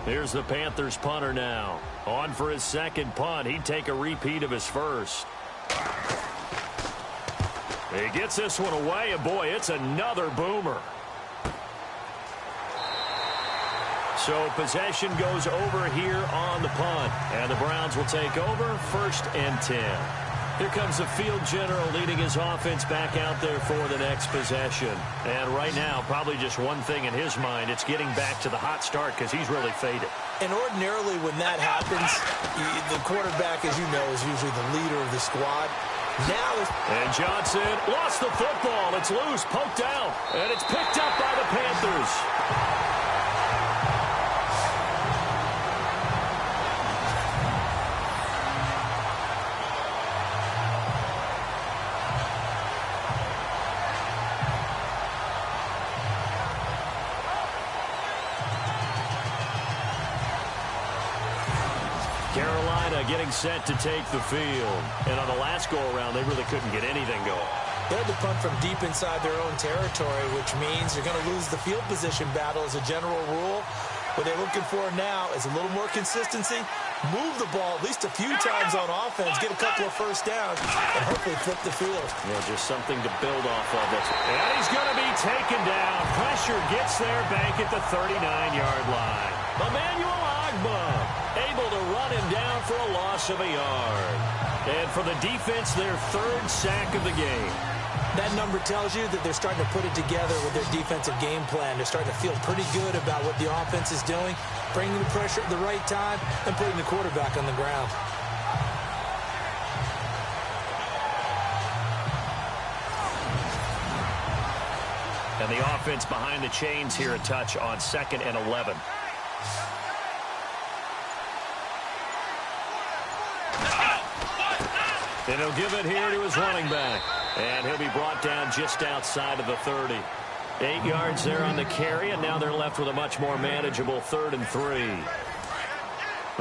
Here's the Panthers punter now. On for his 2nd punt. He'd take a repeat of his 1st. He gets this one away, and boy, it's another boomer. So possession goes over here on the punt, and the Browns will take over 1st and 10. Here comes the field general leading his offense back out there for the next possession. And right now, probably just one thing in his mind, it's getting back to the hot start because he's really faded. And ordinarily when that happens, the quarterback, as you know, is usually the leader of the squad. And Johnson lost the football. It's loose, poked out, and it's picked up by the Panthers. Carolina getting set to take the field. And on the last go-around, they really couldn't get anything going. They had to punt from deep inside their own territory, which means you're going to lose the field position battle as a general rule. What they're looking for now is a little more consistency, move the ball at least a few times on offense, get a couple of 1st downs, and hopefully flip the field. Yeah, just something to build off of. And he's going to be taken down. Pressure gets there back at the 39-yard line. Emmanuel Agba able to run him down for a loss of a yard. And for the defense, their 3rd sack of the game. That number tells you that they're starting to put it together with their defensive game plan. They're starting to feel pretty good about what the offense is doing, bringing the pressure at the right time, and putting the quarterback on the ground. And the offense behind the chains here a touch on 2nd and 11. And he'll give it here to his running back. And he'll be brought down just outside of the 30. 8 yards there on the carry, and now they're left with a much more manageable 3rd and 3.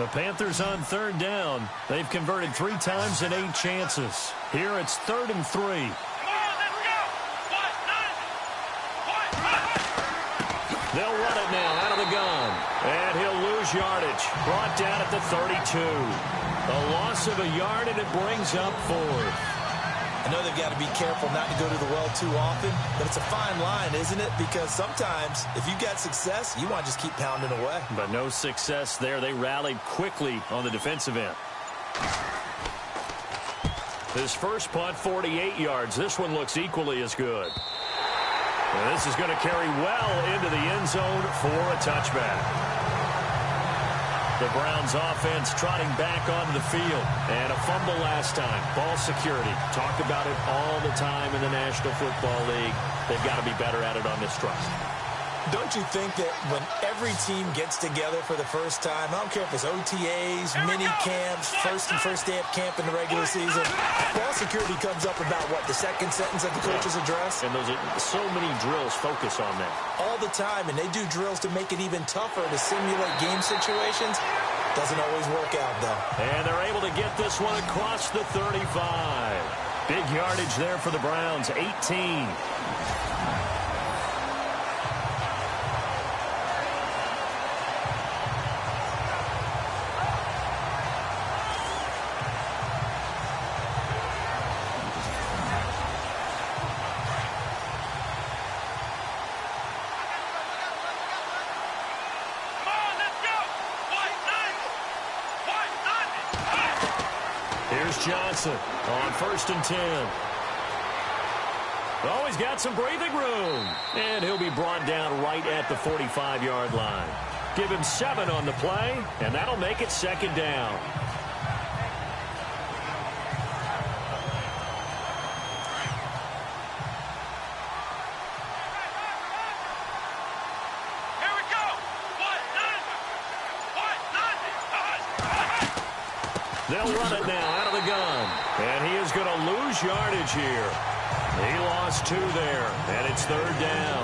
The Panthers on 3rd down. They've converted 3 times in 8 chances. Here it's 3rd and 3. They'll run it now out of the gun. And he'll lose yardage. Brought down at the 32. A loss of a yard, and it brings up 4th. I know they've got to be careful not to go to the well too often, but it's a fine line, isn't it? Because sometimes, if you got success, you want to just keep pounding away. But no success there. They rallied quickly on the defensive end. His first punt, 48 yards. This one looks equally as good. And this is going to carry well into the end zone for a touchback. The Browns offense trotting back onto the field. And a fumble last time. Ball security. Talked about it all the time in the National Football League. They've got to be better at it on this drive. Don't you think that when every team gets together for the first time, I don't care if it's OTAs, mini camps, first day of camp in the regular season, ball security comes up about, what, the second sentence that the coaches address? And those are so many drills focus on that. All the time, and they do drills to make it even tougher to simulate game situations. Doesn't always work out, though. And they're able to get this one across the 35. Big yardage there for the Browns, 18. Johnson on 1st and 10. Oh, he's got some breathing room. And he'll be brought down right at the 45-yard line. Give him 7 on the play, and that'll make it 2nd down. They'll run it now out of the gun. And he is going to lose yardage here. He lost 2 there, and it's 3rd down.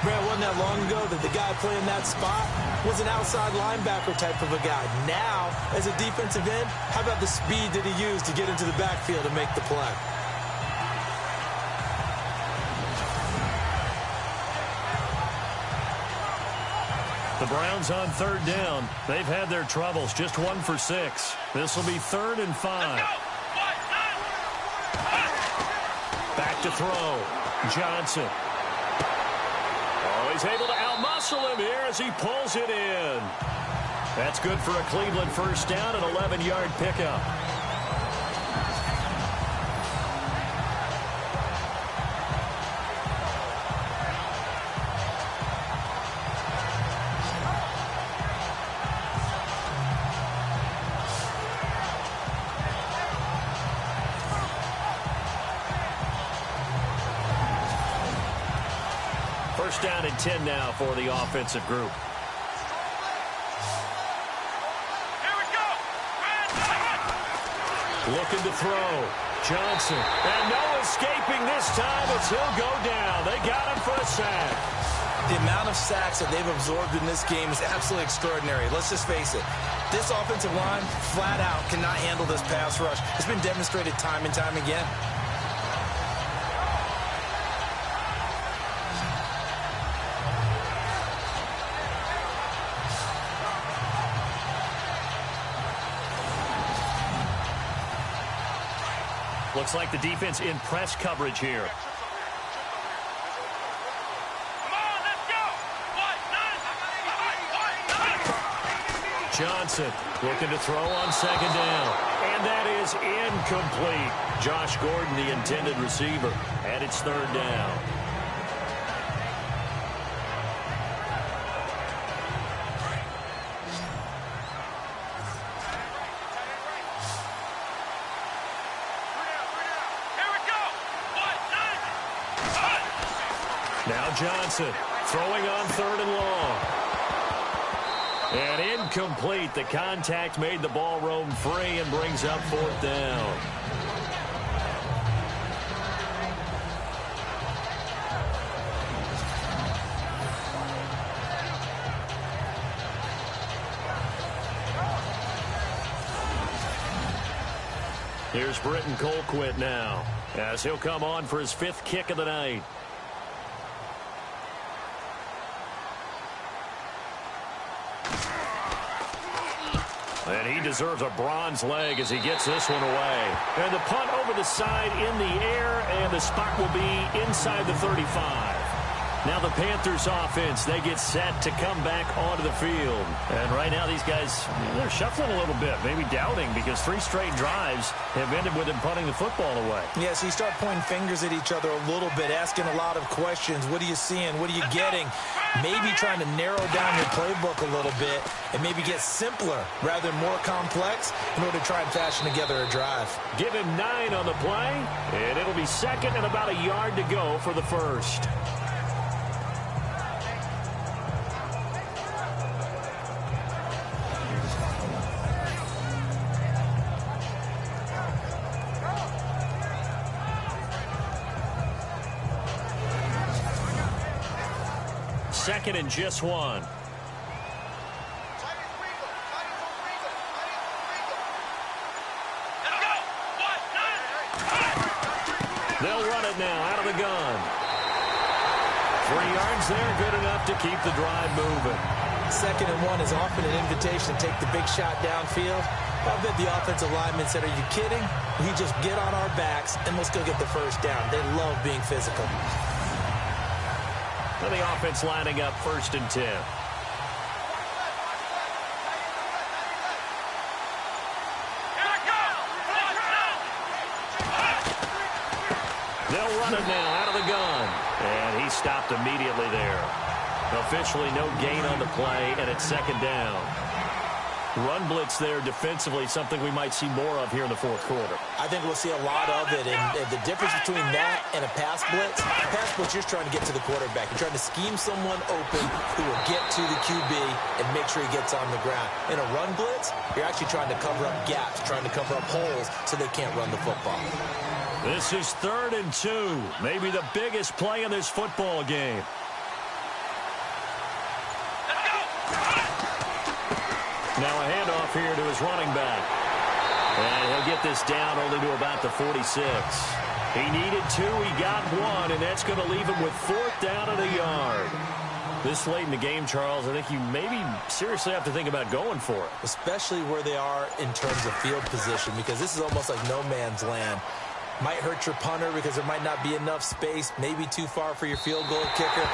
Man, wasn't that long ago that the guy playing that spot was an outside linebacker type of a guy. Now, as a defensive end, how about the speed that he used to get into the backfield and make the play? The Browns on 3rd down. They've had their troubles. Just 1 for 6. This will be 3rd and 5. Back to throw. Johnson. Oh, he's able to outmuscle him here as he pulls it in. That's good for a Cleveland 1st down, an 11-yard pickup. First down and 10 now for the offensive group. Here we go. Looking to throw. Johnson. And no escaping this time as he'll go down. They got him for a sack. The amount of sacks that they've absorbed in this game is absolutely extraordinary. Let's just face it. This offensive line, flat out, cannot handle this pass rush. It's been demonstrated time and time again. Looks like the defense in press coverage here. Come on, let's go. Johnson looking to throw on 2nd down. And that is incomplete. Josh Gordon, the intended receiver. And it's 3rd down. Now Johnson throwing on 3rd and long. And incomplete. The contact made the ball roam free and brings up 4th down. Here's Britton Colquitt now as he'll come on for his 5th kick of the night. And he deserves a bronze leg as he gets this one away. And the punt over the side in the air, and the spot will be inside the 35. Now the Panthers offense, they get set to come back onto the field. And right now these guys, they're shuffling a little bit, maybe doubting, because 3 straight drives have ended with them punting the football away. Yeah, so you start pointing fingers at each other a little bit, asking a lot of questions. What are you seeing? What are you getting? Maybe trying to narrow down your playbook a little bit and maybe get simpler rather than more complex in order to try and fashion together a drive. Give him 9 on the play, and it'll be second and about a yard to go for the first. Second and just 1. They'll run it now out of the gun. 3 yards there, good enough to keep the drive moving. Second and 1 is often an invitation to take the big shot downfield. I bet the offensive lineman said, "Are you kidding? We just get on our backs and let's go get the first down." They love being physical. And the offense lining up 1st and 10. They'll run it now out of the gun. And he stopped immediately there. Officially no gain on the play, and it's 2nd down. Run blitz there defensively, something we might see more of here in the 4th quarter. I think we'll see a lot of it, and the difference between that and a pass blitz, you're just trying to get to the quarterback. You're trying to scheme someone open who will get to the QB and make sure he gets on the ground. In a run blitz, you're actually trying to cover up gaps, trying to cover up holes so they can't run the football. This is 3rd and 2, maybe the biggest play in this football game. Now a handoff here to his running back. And he'll get this down only to about the 46. He needed 2, he got 1, and that's going to leave him with 4th down and a yard. This late in the game, Charles, I think you maybe seriously have to think about going for it. Especially where they are in terms of field position, because this is almost like no man's land. Might hurt your punter because there might not be enough space, maybe too far for your field goal kicker.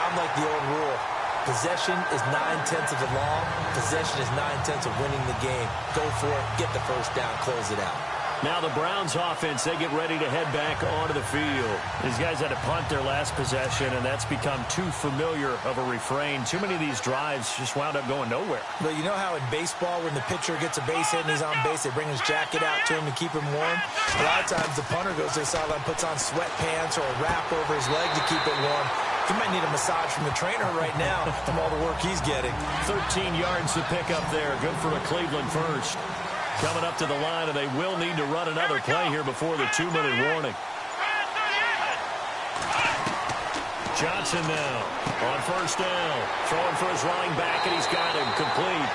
I'm like the old rule. Possession is 9/10 of the law. Possession is 9/10 of winning the game. Go for it. Get the first down. Close it out. Now the Browns offense, they get ready to head back onto the field. These guys had to punt their last possession, and that's become too familiar of a refrain. Too many of these drives just wound up going nowhere. But you know how in baseball, when the pitcher gets a base hit and he's on base, they bring his jacket out to him to keep him warm? A lot of times the punter goes to the sideline, puts on sweatpants or a wrap over his leg to keep it warm. He might need a massage from the trainer right now from all the work he's getting. 13 yards to pick up there. Good for a Cleveland first. Coming up to the line, and they will need to run another play here before the 2-minute warning. Johnson now on 1st down. Throwing for his running back, and he's got him complete.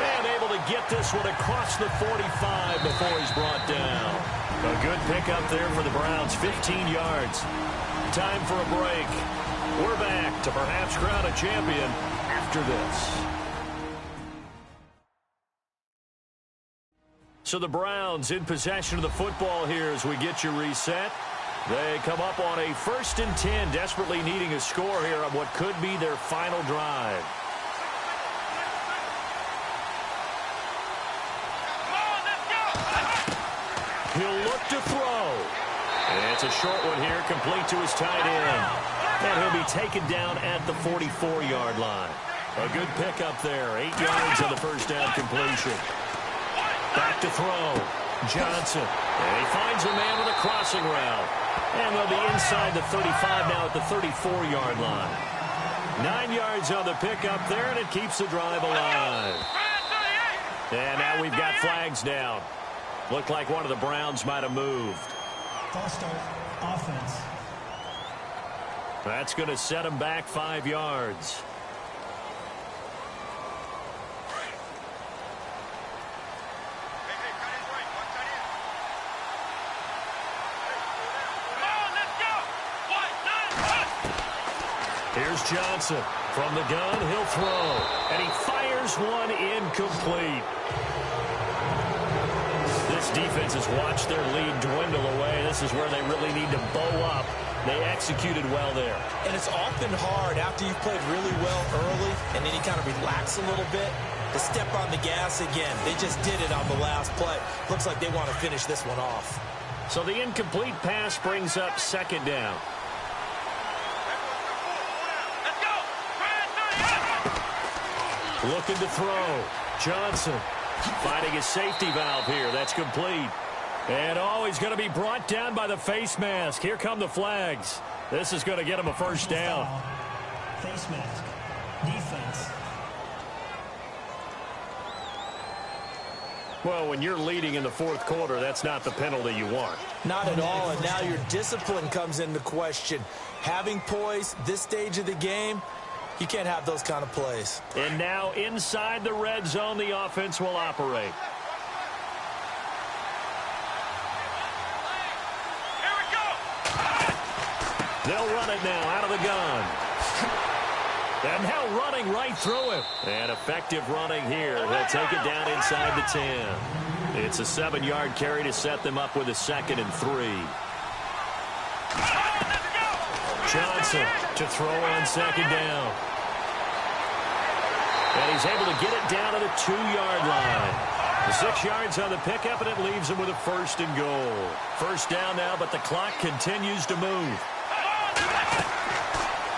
And able to get this one across the 45 before he's brought down. A good pickup there for the Browns, 15 yards. Time for a break. We're back to perhaps crown a champion after this. So the Browns in possession of the football here as we get you reset. They come up on a 1st and 10, desperately needing a score here on what could be their final drive. He'll look to throw. And it's a short one here, complete to his tight end. And he'll be taken down at the 44-yard line. A good pickup there, 8 yards on the 1st down completion. Back to throw. Johnson. And he finds a man with a crossing route. And they'll be inside the 35 now at the 34-yard line. 9 yards on the pickup there, and it keeps the drive alive. And now we've got flags down. Looked like one of the Browns might have moved. False start, offense. That's going to set him back 5 yards. Here's Johnson. From the gun, he'll throw. And he fires one incomplete. This defense has watched their lead dwindle away. This is where they really need to bow up. They executed well there. And it's often hard after you've played really well early and then you kind of relax a little bit to step on the gas again. They just did it on the last play. Looks like they want to finish this one off. So the incomplete pass brings up second down. Let's go. Looking to throw. Johnson finding his safety valve here. That's complete. And he's going to be brought down by the face mask. Here come the flags. This is going to get him a first down. Face mask. Defense. Well, when you're leading in the fourth quarter, that's not the penalty you want. Not at all, and now your discipline comes into question. Having poise this stage of the game, you can't have those kind of plays. And now inside the red zone, the offense will operate. Here we go. They'll run it now out of the gun. And now running right through it. And effective running here. He'll take it down inside the 10. It's a 7-yard carry to set them up with a 2nd and 3. Johnson to throw on 2nd down. And he's able to get it down to the 2-yard line. 6 yards on the pickup, and it leaves him with a 1st and goal. First down now, but the clock continues to move.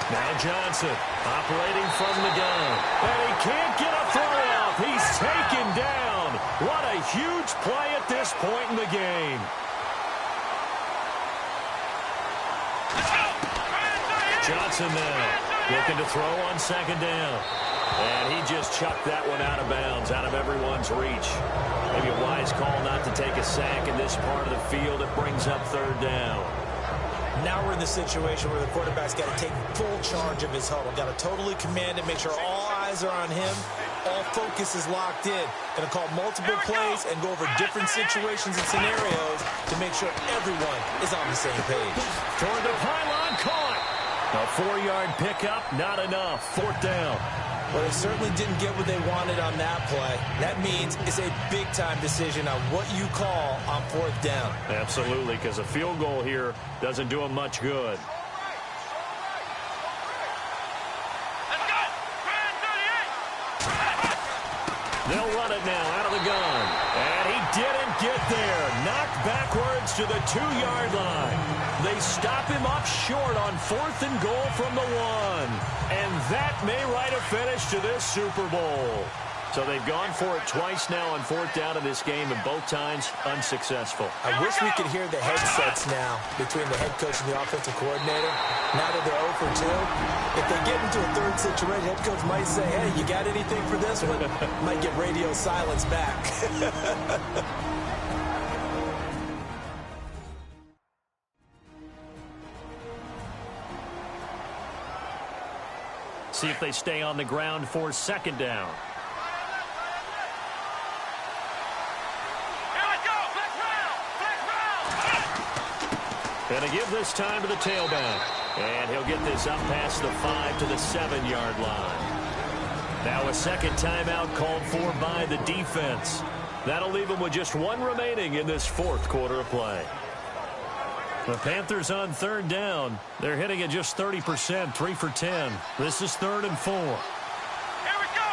Now Johnson operating from the gun. And he can't get a throw off. He's taken down. What a huge play at this point in the game. Johnson now looking to throw on 2nd down. And he just chucked that one out of bounds, out of everyone's reach. Maybe a wise call not to take a sack in this part of the field. It brings up 3rd down. Now we're in the situation where the quarterback's got to take full charge of his huddle. Got to totally command it, make sure all eyes are on him. All focus is locked in. Going to call multiple plays and go over different situations and scenarios to make sure everyone is on the same page. Toward the pylon, caught. A 4-yard pickup, not enough. 4th down. Well, they certainly didn't get what they wanted on that play. That means it's a big-time decision on what you call on 4th down. Absolutely, because a field goal here doesn't do them much good. Let's go. They'll run it now out of the gun. And he didn't get there. Knocked backwards to the 2-yard line. They stop him up short on 4th and goal from the 1. And that may write a finish to this Super Bowl. So they've gone for it twice now on 4th down in this game, and both times unsuccessful. I wish we could hear the headsets now between the head coach and the offensive coordinator. Now that they're 0 for 2, if they get into a 3rd situation, head coach might say, hey, you got anything for this one? Might get radio silence back. See if they stay on the ground for 2nd down. And to give this time to the tailback. And he'll get this up past the 5 to the 7-yard line. Now a 2nd timeout called for by the defense. That'll leave them with just 1 remaining in this 4th quarter of play. The Panthers on 3rd down. They're hitting at just 30%, 3 for 10. This is 3rd and 4. Here we go.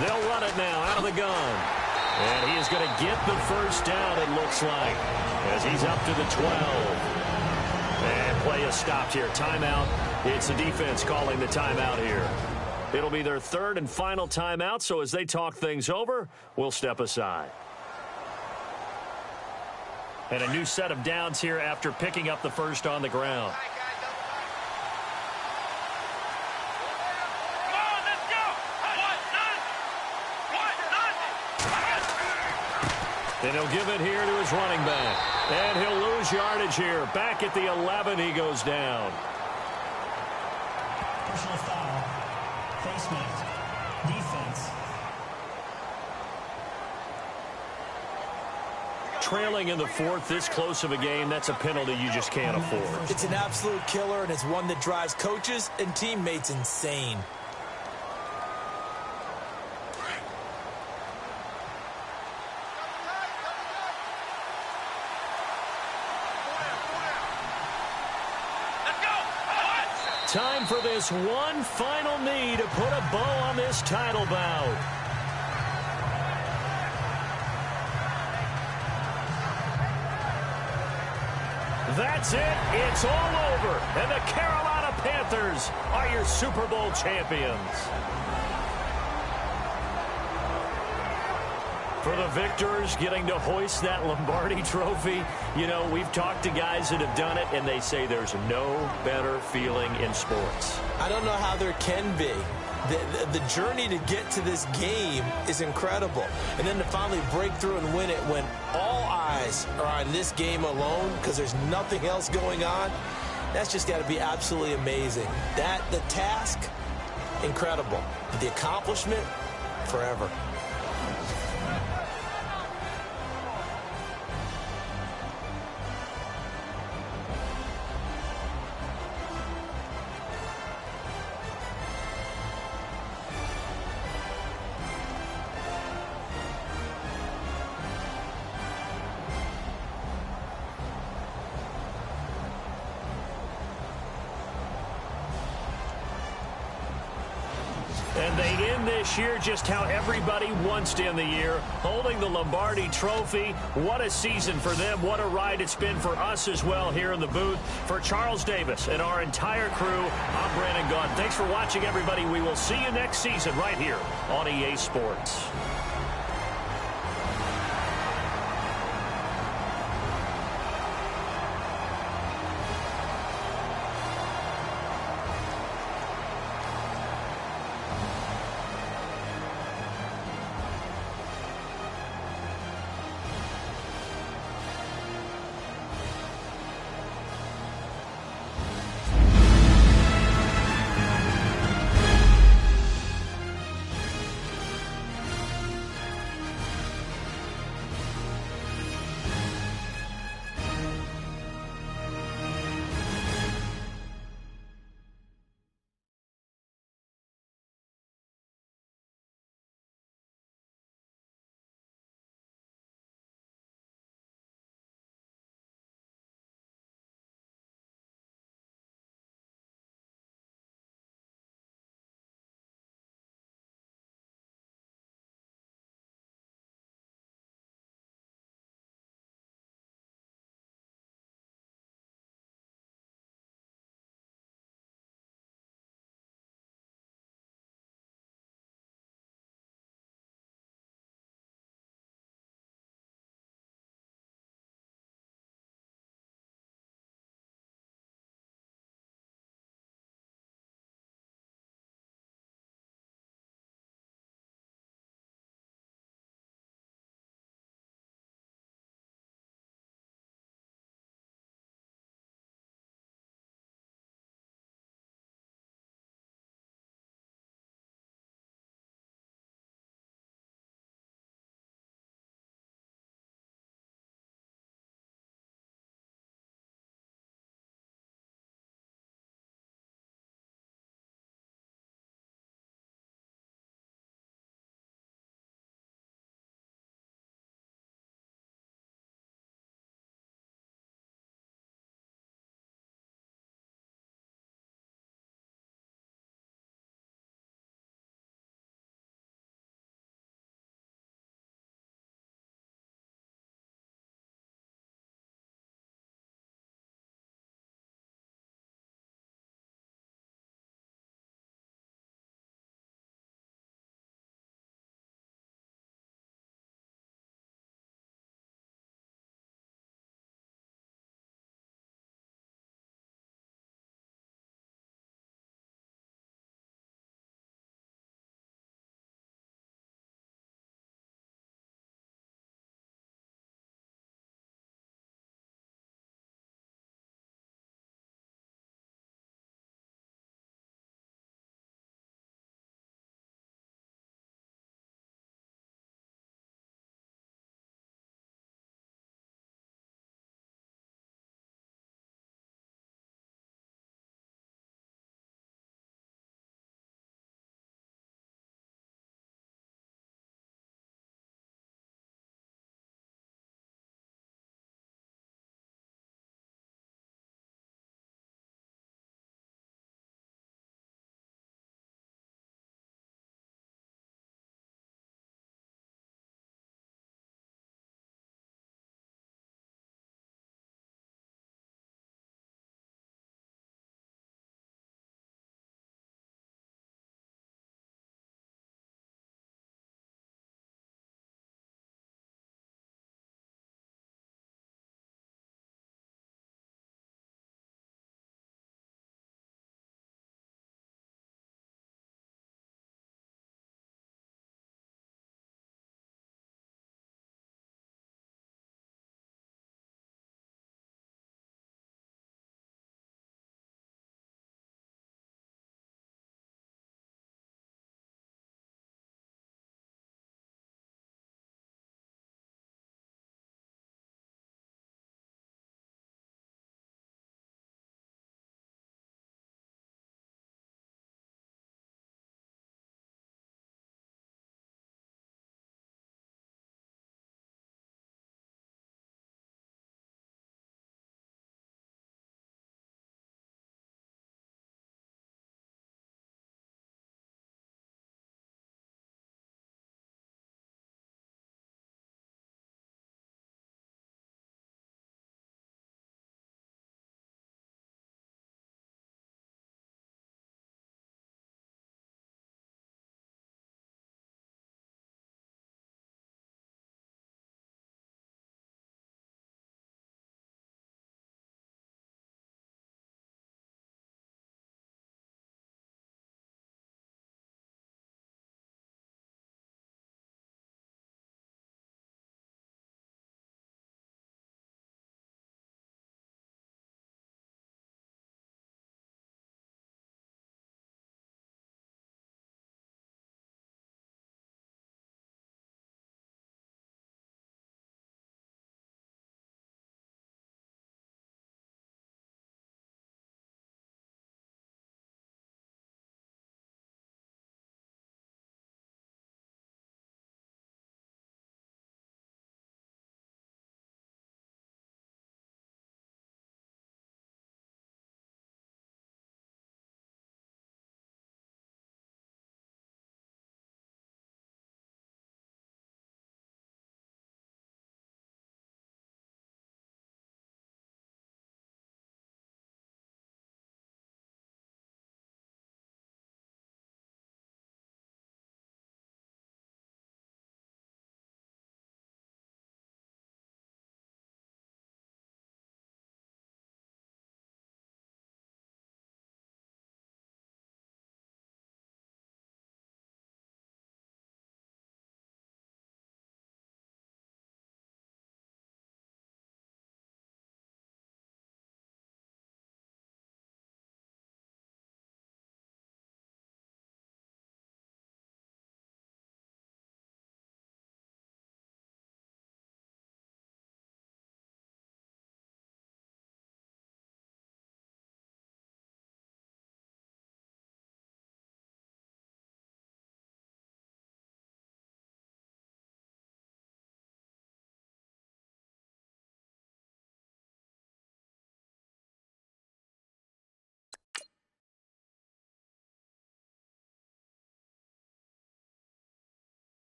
They'll run it now out of the gun. And he is going to get the first down, it looks like, as he's up to the 12. And play is stopped here. Timeout. It's the defense calling the timeout here. It'll be their 3rd and final timeout, so as they talk things over, we'll step aside. And a new set of downs here after picking up the first on the ground. And he'll give it here to his running back. And he'll lose yardage here. Back at the 11, he goes down. Personal foul. Face mask. Defense. trailing in the fourth, this close of a game, that's a penalty you just can't afford. It's an absolute killer, and it's one that drives coaches and teammates insane. Time for this one final knee to put a bow on this title bout. That's it. It's all over. And the Carolina Panthers are your Super Bowl champions. For the victors, getting to hoist that Lombardi trophy, you know, we've talked to guys that have done it, and they say there's no better feeling in sports. I don't know how there can be. The journey to get to this game is incredible. And then to finally break through and win it when all eyes are on this game alone because there's nothing else going on, that's just got to be absolutely amazing. The task, incredible. But the accomplishment, forever. And they end this year just how everybody wants to end the year, holding the Lombardi trophy. What a season for them. What a ride it's been for us as well here in the booth. For Charles Davis and our entire crew, I'm Brandon Gaudin. Thanks for watching, everybody. We will see you next season right here on EA Sports.